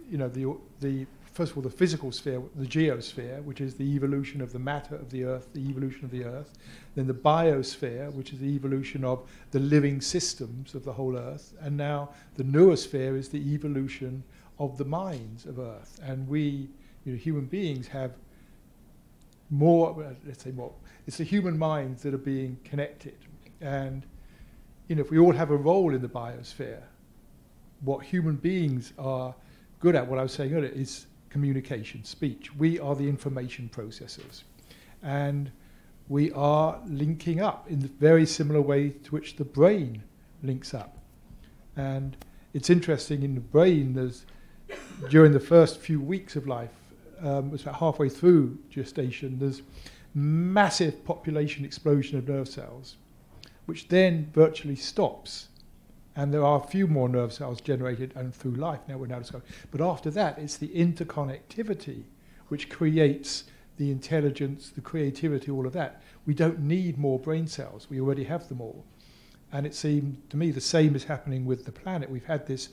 Speaker 3: the first of all, the physical sphere, the geosphere, which is the evolution of the matter of the Earth, the evolution of the Earth. Then the biosphere, which is the evolution of the living systems of the whole Earth. And now the noosphere is the evolution of the minds of Earth. And we, human beings, have more, let's say more, it's the human minds that are being connected. And, if we all have a role in the biosphere, what human beings are good at, what I was saying earlier, is communication, speech. We are the information processors. And we are linking up in the very similar way to which the brain links up. And it's interesting, in the brain, during the first few weeks of life, it's about halfway through gestation, there's massive population explosion of nerve cells, which then virtually stops. And there are a few more nerve cells generated and through life now we're now discovering. But after that, it's the interconnectivity which creates the intelligence, the creativity, all of that. We don't need more brain cells. We already have them all. And it seemed to me the same is happening with the planet. We've had this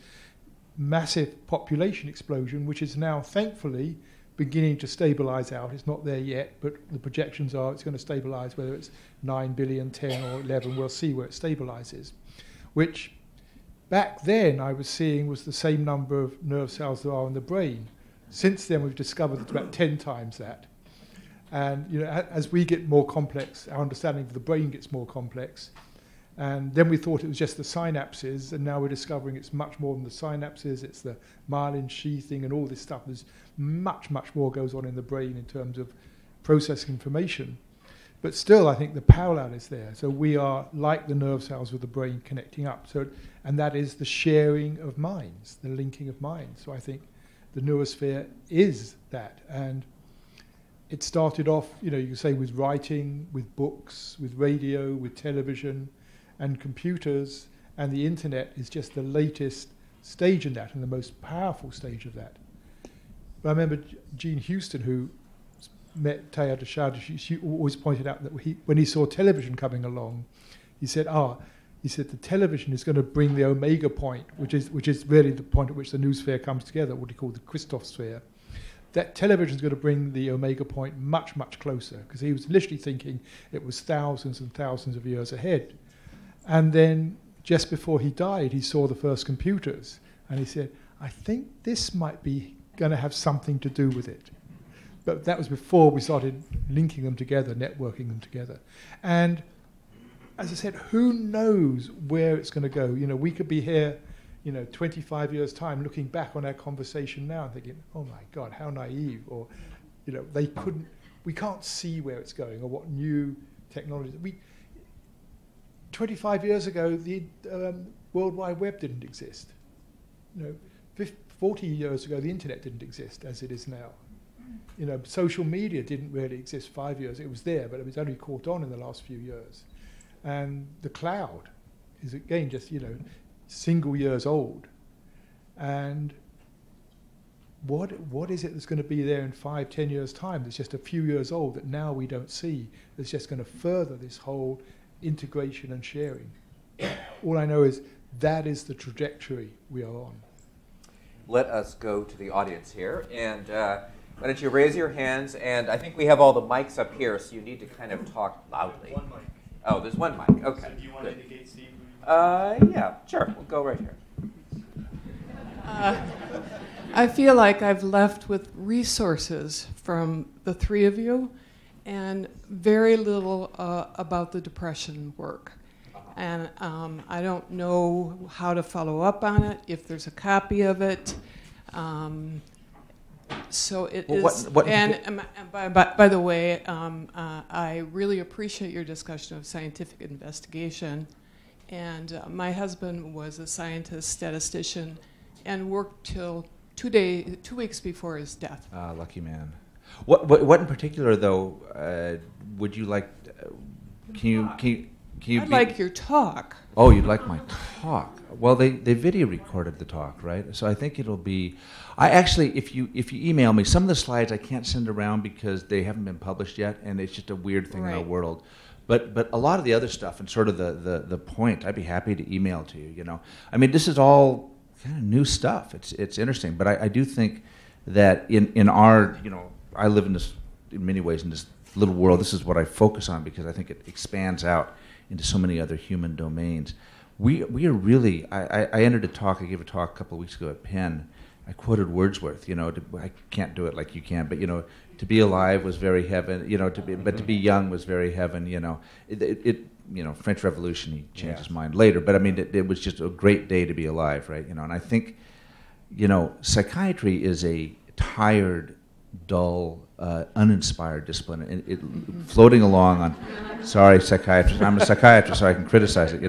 Speaker 3: massive population explosion, which is now thankfully beginning to stabilize out. It's not there yet, but the projections are it's going to stabilize, whether it's 9 billion, 10 or 11, we'll see where it stabilizes, which back then I was seeing was the same number of nerve cells there are in the brain. Since then we've discovered it's about 10 times that. And as we get more complex, our understanding of the brain gets more complex. And then we thought it was just the synapses, and now we're discovering it's much more than the synapses. It's the myelin sheathing and all this stuff. There's much, much more goes on in the brain in terms of processing information. But still, I think the parallel is there. So we are like the nerve cells with the brain connecting up. And that is the sharing of minds, the linking of minds. So I think the NOAA Sphere is that. And it started off, you can say, with writing, with books, with radio, with television, and computers, and the internet is just the latest stage in that and the most powerful stage of that. But I remember Gene Houston, who met Teilhard de Chardin, she always pointed out that when he saw television coming along, he said the television is going to bring the omega point, which is really the point at which the new sphere comes together, what he called the Christoph sphere. That television is going to bring the omega point much, much closer, because he was literally thinking it was thousands and thousands of years ahead. And then just before he died, he saw the first computers, and he said, I think this might be going to have something to do with it. But that was before we started linking them together, networking them together. And as I said, who knows where it's going to go? We could be here, 25 years' time, looking back on our conversation now and thinking, oh my God, how naive. Or, we can't see where it's going or what new technology. 25 years ago, the World Wide Web didn't exist. 40 years ago, the internet didn't exist as it is now. Social media didn't really exist 5 years. It was there, but it was only caught on in the last few years. And the cloud is, again, just, single years old. And what is it that's going to be there in 5, 10 years' time that's just a few years old that now we don't see, that's just going to further this whole integration and sharing? All I know is that is the trajectory we are on.
Speaker 1: Let us go to the audience here, and why don't you raise your hands, and I think we have all the mics up here, so you need to kind of talk loudly.
Speaker 6: One mic.
Speaker 1: Oh, there's one mic, okay.
Speaker 6: So do you want to indicate, Steve?
Speaker 1: Yeah, sure, we'll go right here.
Speaker 7: I feel like I've left with resources from the three of you and very little about the depression work. And I don't know how to follow up on it, if there's a copy of it. So it is. And by the way, I really appreciate your discussion of scientific investigation. And my husband was a scientist, statistician, and worked till 2 weeks before his death.
Speaker 5: Lucky man. What in particular, though, would you like? Can you?
Speaker 7: I'd like your talk.
Speaker 5: Oh, you'd like my talk? Well, they video recorded the talk, right? So I think it'll be. I actually, if you email me, some of the slides I can't send around because they haven't been published yet, and it's just a weird thing in our world. But a lot of the other stuff and sort of the point, I'd be happy to email to you. I mean, this is all kind of new stuff. It's interesting, but I do think that in our, I live in this, in many ways, in this little world. This is what I focus on because I think it expands out into so many other human domains. We are really. I entered a talk. I gave a talk a couple of weeks ago at Penn. I quoted Wordsworth. I can't do it like you can, but to be alive was very heaven. To be young was very heaven. French Revolution. He changed his mind later, but I mean, it was just a great day to be alive, right? And I think, psychiatry is a tired, dull, uninspired discipline, and floating along on. Sorry, psychiatrist. I'm a psychiatrist, so I can criticize it.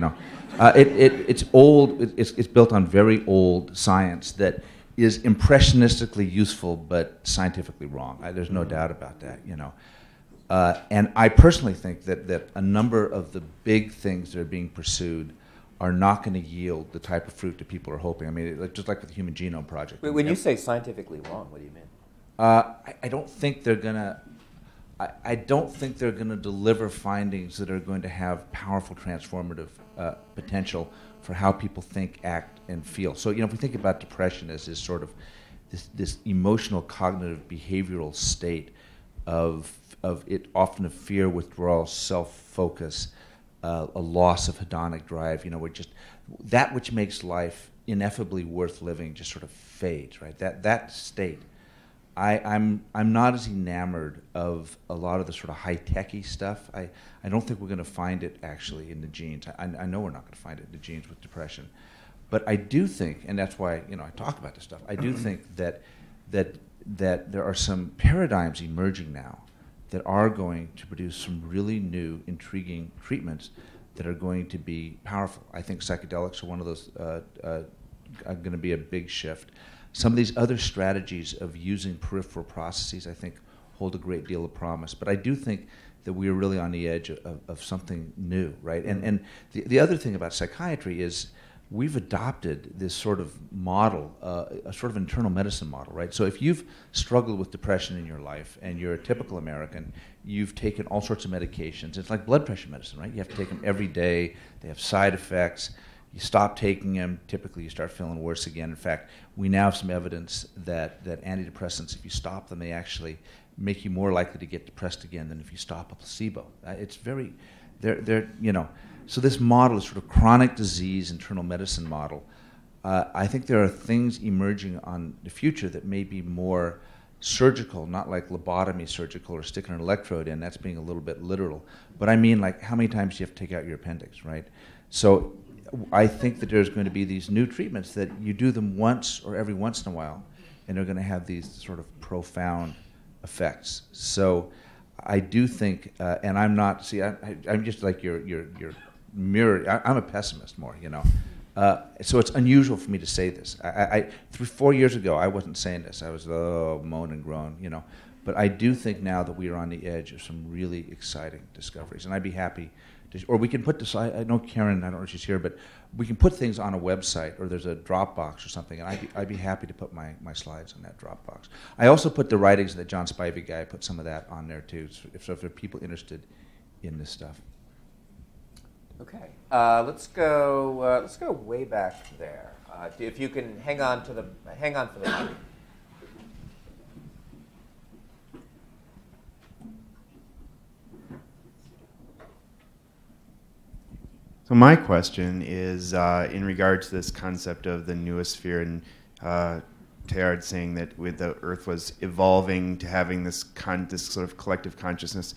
Speaker 5: It's old. It's built on very old science that is impressionistically useful but scientifically wrong. There's no doubt about that. And I personally think that a number of the big things that are being pursued are not going to yield the type of fruit that people are hoping. I mean, just like with the Human Genome Project.
Speaker 1: When you say scientifically wrong, what do you mean?
Speaker 5: I don't think they're gonna. I don't think they're going to deliver findings that are going to have powerful transformative potential for how people think, act, and feel. So, if we think about depression as this sort of this emotional, cognitive, behavioral state of it, often of fear, withdrawal, self-focus, a loss of hedonic drive. We're just that which makes life ineffably worth living just sort of fades, right? That state. I'm not as enamored of a lot of the sort of high-techy stuff. I don't think we're going to find it actually in the genes. I know we're not going to find it in the genes with depression, but I do think, and that's why I talk about this stuff. I do think that there are some paradigms emerging now that are going to produce some really new, intriguing treatments that are going to be powerful. I think psychedelics are one of those. Are going to be a big shift. Some of these other strategies of using peripheral processes, I think, hold a great deal of promise. But I do think that we are really on the edge of something new, right? And the other thing about psychiatry is we've adopted this sort of model, a sort of internal medicine model, right? So if you've struggled with depression in your life and you're a typical American, you've taken all sorts of medications. It's like blood pressure medicine, right? You have to take them every day. They have side effects. You stop taking them, typically you start feeling worse again. In fact, we now have some evidence that antidepressants, if you stop them, they actually make you more likely to get depressed again than if you stop a placebo. It's very, so this model is sort of chronic disease, internal medicine model. I think there are things emerging on the future that may be more surgical, not like lobotomy surgical or sticking an electrode in. That's being a little bit literal. But I mean, like, how many times do you have to take out your appendix, right? So I think that there's going to be these new treatments that you do them once or every once in a while, and they're going to have these sort of profound effects. So I do think, and I'm not, see, I'm just like your mirror. I'm a pessimist more, so it's unusual for me to say this. 4 years ago, I wasn't saying this. I was, moan and groan, But I do think now that we are on the edge of some really exciting discoveries. And I'd be happy to, or we can put this, I know Karen, I don't know if she's here, but we can put things on a website, or there's a Dropbox or something, and I'd be happy to put my slides on that Dropbox. I also put the writings of the John Spivey guy, I put some of that on there too, so if there are people interested in this stuff.
Speaker 1: Okay, let's go way back there. If you can hang on for the mic.
Speaker 6: So my question is in regard to this concept of the NOAA Sphere, and Teilhard saying that with the Earth was evolving to having this sort of collective consciousness.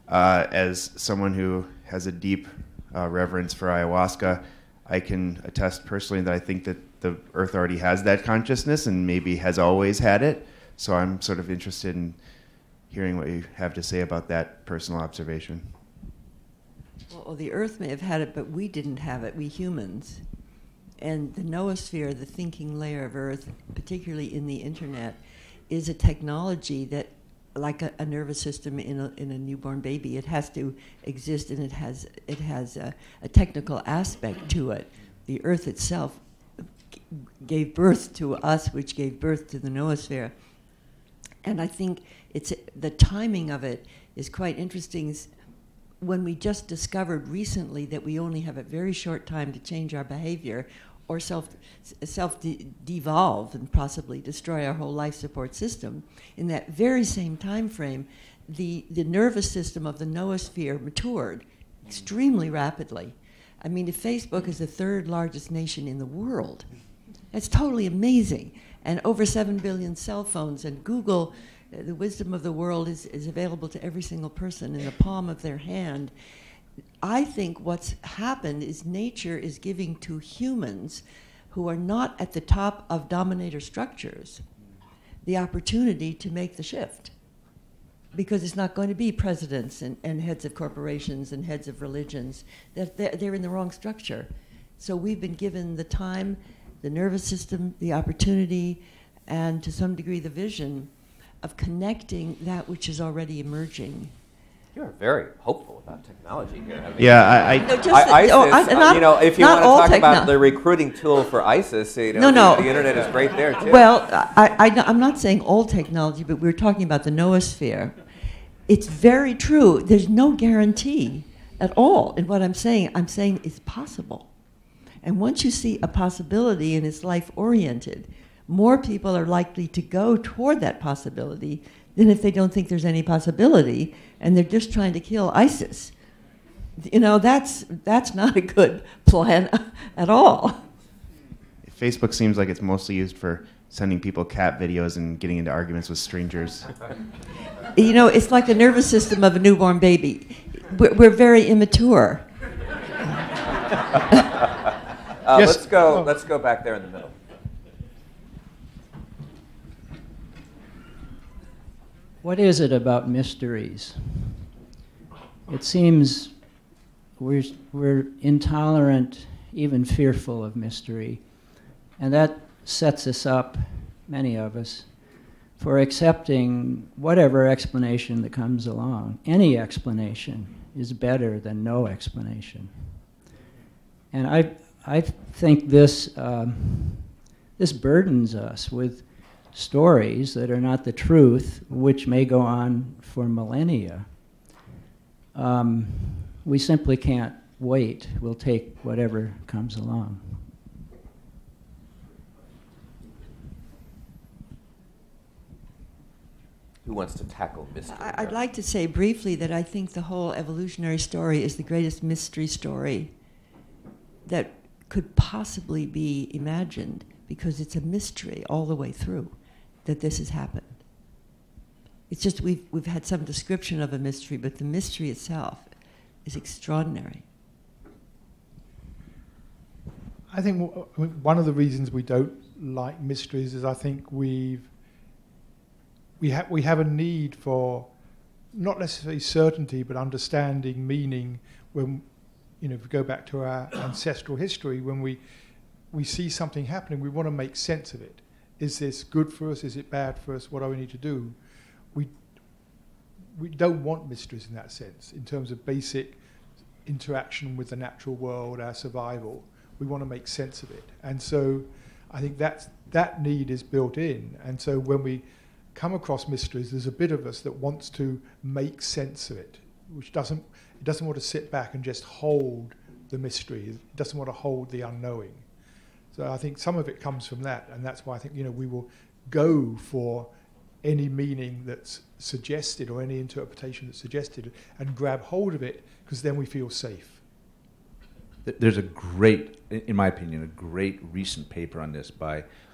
Speaker 6: As someone who has a deep reverence for ayahuasca, I can attest personally that I think that the Earth already has that consciousness and maybe has always had it. So I'm sort of interested in hearing what you have to say about that personal observation.
Speaker 2: Well, the Earth may have had it, but we didn't have it, we humans. And the NOAA Sphere, the thinking layer of Earth, particularly in the internet, is a technology that, like a nervous system in a newborn baby, it has to exist, and it has a technical aspect to it. The Earth itself gave birth to us, which gave birth to the NOAA Sphere. And I think the timing of it is quite interesting. When we just discovered recently that we only have a very short time to change our behavior or self-devolve and possibly destroy our whole life support system, in that very same time frame, the nervous system of the NOAA Sphere matured extremely rapidly. I mean, if Facebook is the third largest nation in the world, that's totally amazing. And over 7 billion cell phones, and Google, the wisdom of the world is available to every single person in the palm of their hand. I think what's happened is nature is giving to humans who are not at the top of dominator structures the opportunity to make the shift. Because it's not going to be presidents and heads of corporations and heads of religions. They're in the wrong structure. So we've been given the time, the nervous system, the opportunity, and to some degree the vision of connecting that which is already emerging.
Speaker 1: You're very hopeful about technology here. I mean,
Speaker 6: Yeah,
Speaker 1: ISIS, if you want to talk about the recruiting tool for ISIS, the internet is great there too.
Speaker 2: Well, I'm not saying all technology, but we're talking about the NOAA Sphere. It's very true. There's no guarantee at all in what I'm saying. I'm saying it's possible. And once you see a possibility and it's life-oriented, more people are likely to go toward that possibility than if they don't think there's any possibility and they're just trying to kill ISIS. That's not a good plan at all.
Speaker 6: Facebook seems like it's mostly used for sending people cat videos and getting into arguments with strangers.
Speaker 2: It's like the nervous system of a newborn baby. We're very immature.
Speaker 1: Yes. Let's go back there in the middle.
Speaker 8: What is it about mysteries? It seems we're intolerant, even fearful of mystery. And that sets us up many of us, for accepting whatever explanation that comes along. Any explanation is better than no explanation. And I think this this burdens us with stories that are not the truth, which may go on for millennia. We simply can't wait. We'll take whatever comes along.
Speaker 1: Who wants to tackle mystery?
Speaker 2: I'd like to say briefly that I think the whole evolutionary story is the greatest mystery story that could possibly be imagined, because it's a mystery all the way through that this has happened. It's just we've had some description of a mystery, but the mystery itself is extraordinary.
Speaker 3: I think one of the reasons we don't like mysteries is I think we have a need for not necessarily certainty, but understanding, meaning. When, if we go back to our ancestral history, when we see something happening, we want to make sense of it. Is this good for us? Is it bad for us? What do we need to do? We don't want mysteries in that sense, in terms of basic interaction with the natural world, our survival. We want to make sense of it. And so I think that need is built in. And so when we come across mysteries, there's a bit of us that wants to make sense of it, which doesn't want to sit back and just hold the mystery. It doesn't want to hold the unknowing. So I think some of it comes from that, and that's why I think we will go for any meaning that's suggested or any interpretation that's suggested and grab hold of it, because then we feel safe.
Speaker 5: There's a great, in my opinion, a great recent paper on this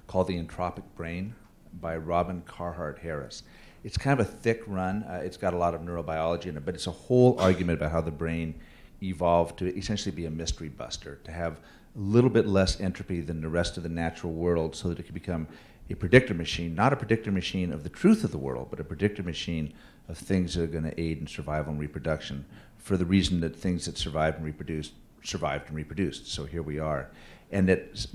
Speaker 5: called The Entropic Brain by Robin Carhart Harris. It's kind of a thick run. It's got a lot of neurobiology in it, but it's a whole argument about how the brain evolved to essentially be a mystery buster, to have a little bit less entropy than the rest of the natural world, so that it could become a predictor machine, not a predictor machine of the truth of the world, but a predictor machine of things that are going to aid in survival and reproduction, for the reason that things that survived and reproduced. So here we are. And that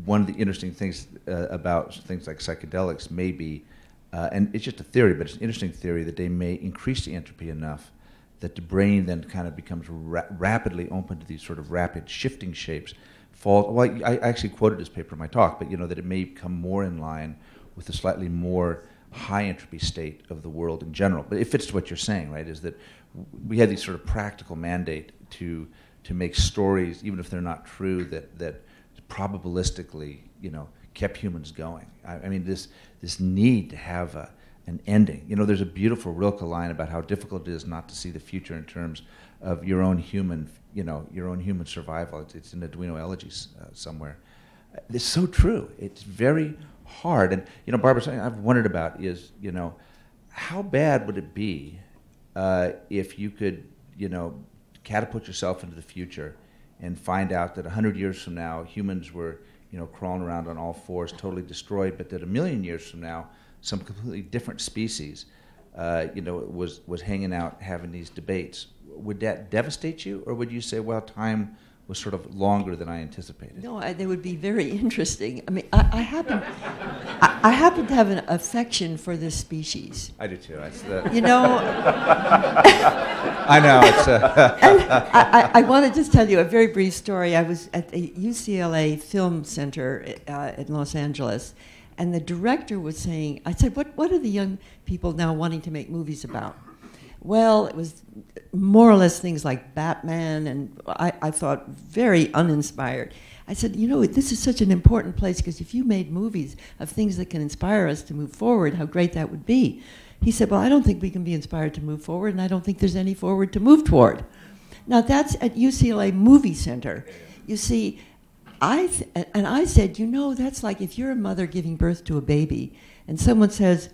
Speaker 5: one of the interesting things about things like psychedelics may be, and it's just a theory, but it's an interesting theory, that they may increase the entropy enough that the brain then kind of becomes rapidly open to these sort of rapid shifting shapes. I actually quoted this paper in my talk, but that it may become more in line with the slightly more high entropy state of the world in general. But it fits to what you're saying, right? Is that we had these sort of practical mandate to make stories, even if they're not true, that probabilistically, kept humans going. I mean, this need to have an ending. There's a beautiful Rilke line about how difficult it is not to see the future in terms of your own human survival. It's in the Duino Elegies somewhere. It's so true. It's very hard. And Barber, something I've wondered about is, how bad would it be if you could, catapult yourself into the future and find out that 100 years from now humans were, crawling around on all fours, totally destroyed, but that 1,000,000 years from now some completely different species, was hanging out having these debates. Would that devastate you, or would you say, well, time was sort of longer than I anticipated?
Speaker 2: No, they would be very interesting. I mean, I happen to have an affection for this species.
Speaker 5: I do too.
Speaker 2: I know. It's. I want to just tell you a very brief story. I was at the UCLA Film Center in Los Angeles, and the director was saying, I said, what are the young people now wanting to make movies about? Well, it was more or less things like Batman, and I thought very uninspired. I said, this is such an important place, because if you made movies of things that can inspire us to move forward, how great that would be. He said, well, I don't think we can be inspired to move forward, and I don't think there's any forward to move toward. Now, that's at UCLA Movie Center. You see, I said, that's like if you're a mother giving birth to a baby, and someone says,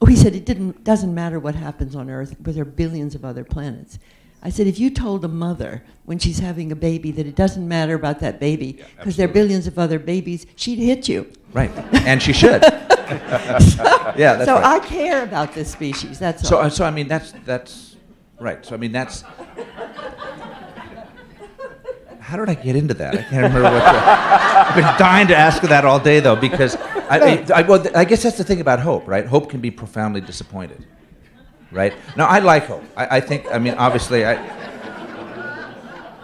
Speaker 2: he said, it doesn't matter what happens on Earth, but there are billions of other planets. I said, if you told a mother when she's having a baby that it doesn't matter about that baby because there are billions of other babies, she'd hit you.
Speaker 5: Right, and she should. Yeah, that's
Speaker 2: so
Speaker 5: right.
Speaker 2: I care about this species, that's all.
Speaker 5: So I mean, that's right. So I mean, that's... how did I get into that? I can't remember what I've been dying to ask her that all day, though, because I guess that's the thing about hope, right? Hope can be profoundly disappointed, right? Now, I like hope. I think, obviously,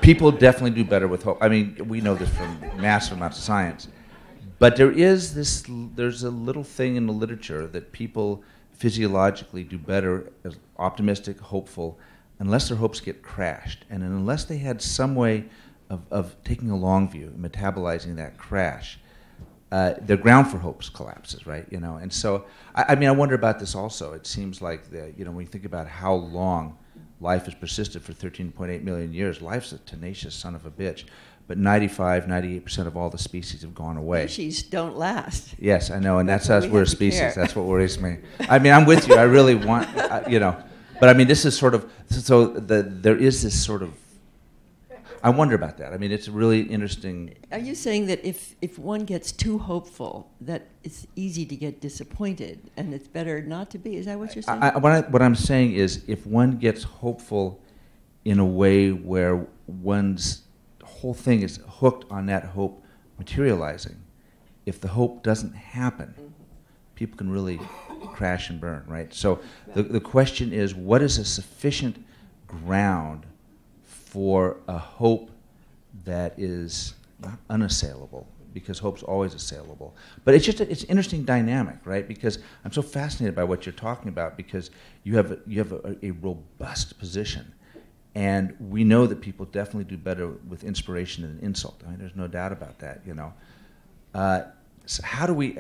Speaker 5: people definitely do better with hope. I mean, we know this from massive amounts of science. But there's a little thing in the literature that people physiologically do better as optimistic, hopeful, unless their hopes get crashed. And unless they had some way of taking a long view, metabolizing that crash, their ground for hopes collapses, right? And so, I wonder about this also. It seems like, when you think about how long life has persisted for 13.8 million years, life's a tenacious son of a bitch. But 98% of all the species have gone away.
Speaker 2: Species don't last.
Speaker 5: Yes, I know, and that's us. We're a species. That's what worries me. I'm with you. I really want, But this is sort of there is this sort of. I wonder about that. It's really interesting.
Speaker 2: Are you saying that if one gets too hopeful, that it's easy to get disappointed, and it's better not to be? Is that what you're saying?
Speaker 5: What I'm saying is, if one gets hopeful in a way where one's whole thing is hooked on that hope materializing, if the hope doesn't happen, people can really crash and burn, right? So the question is, what is a sufficient ground for a hope that is not unassailable, because hope's always assailable. But it's an interesting dynamic, right? Because I'm so fascinated by what you're talking about, because you have a robust position. And we know that people definitely do better with inspiration than insult. There's no doubt about that, So how do we,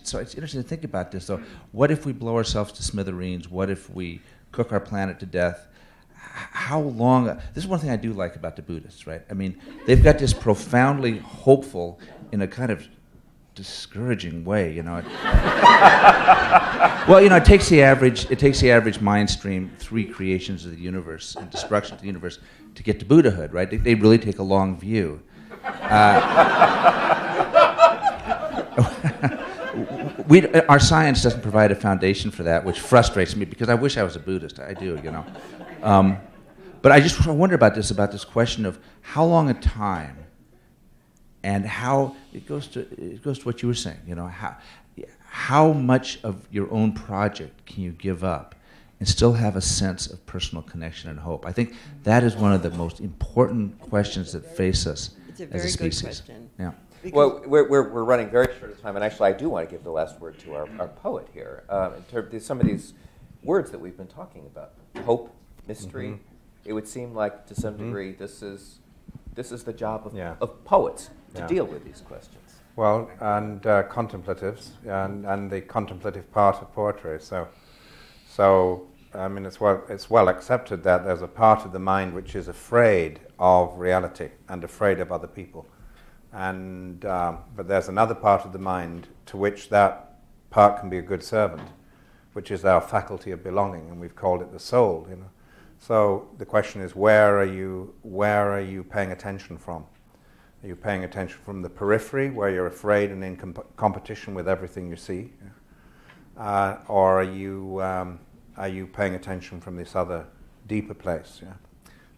Speaker 5: so it's interesting to think about this, though. What if we blow ourselves to smithereens? What if we cook our planet to death? How long, this is one thing I do like about the Buddhists, right? They've got this profoundly hopeful, in a kind of discouraging way, Well, it takes the average mind stream 3 creations of the universe and destruction of the universe to get to Buddhahood, right? They really take a long view. Our science doesn't provide a foundation for that, which frustrates me, because I wish I was a Buddhist. I do, But I wonder about this question of how long a time, and how it goes to what you were saying. How much of your own project can you give up and still have a sense of personal connection and hope? I think that is one of the most important questions that face us as a species. It's a very good question. Yeah.
Speaker 1: Well, we're running very short of time, and actually I do want to give the last word to our poet here. In terms of some of these words that we've been talking about, hope, mystery, it would seem like to some degree this is the job of poets to deal with these questions.
Speaker 4: Well, and contemplatives, and the contemplative part of poetry. So it's well accepted that there's a part of the mind which is afraid of reality and afraid of other people. And but there's another part of the mind to which that part can be a good servant, which is our faculty of belonging, and we've called it the soul. So the question is, where are you paying attention from? Are you paying attention from the periphery, where you're afraid and in competition with everything you see, or are you paying attention from this other deeper place? Yeah.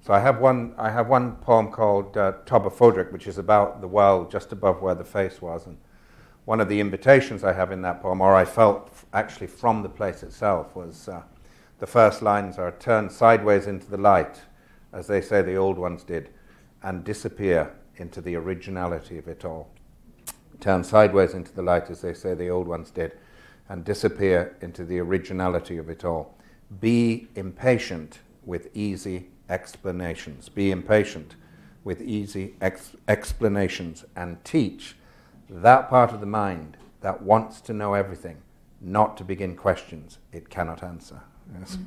Speaker 4: So I have one poem called Toba Fodrick, which is about the well just above where the face was, and one of the invitations I have in that poem, or I felt actually from the place itself, was the first lines are, "Turn sideways into the light, as they say the old ones did, and disappear into the originality of it all." Turn sideways into the light, as they say the old ones did, and disappear into the originality of it all. Be impatient with easy explanations. Be impatient with easy explanations, and teach that part of the mind that wants to know everything not to begin questions it cannot answer. Yes.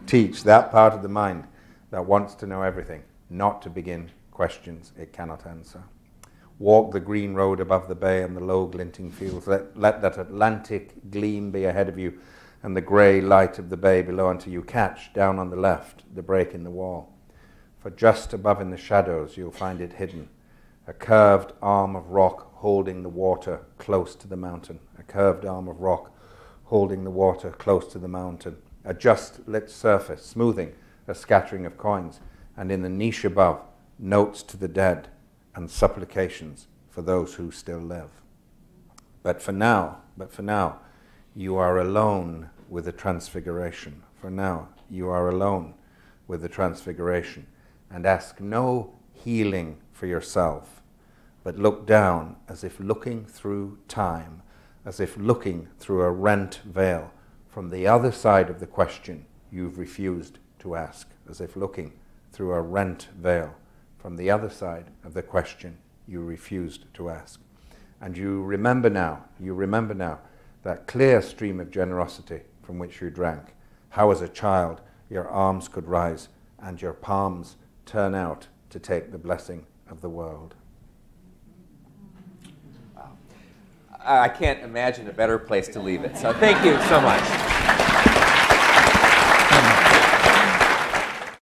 Speaker 4: Teach that part of the mind that wants to know everything not to begin questions it cannot answer. Walk the green road above the bay and the low glinting fields. Let that Atlantic gleam be ahead of you, and the grey light of the bay below, until you catch, down on the left, the break in the wall. For just above in the shadows you'll find it hidden, a curved arm of rock holding the water close to the mountain. A curved arm of rock holding the water close to the mountain. A just lit surface, smoothing a scattering of coins, and in the niche above, notes to the dead, and supplications for those who still live. But for now, you are alone with the transfiguration. For now, you are alone with the transfiguration, and ask no healing for yourself, but look down as if looking through time, as if looking through a rent veil from the other side of the question you've refused to ask, as if looking through a rent veil from the other side of the question you refused to ask. And you remember now that clear stream of generosity from which you drank, how as a child your arms could rise and your palms turn out to take the blessing of the world.
Speaker 1: Wow. I can't imagine a better place to leave it. So thank you so much.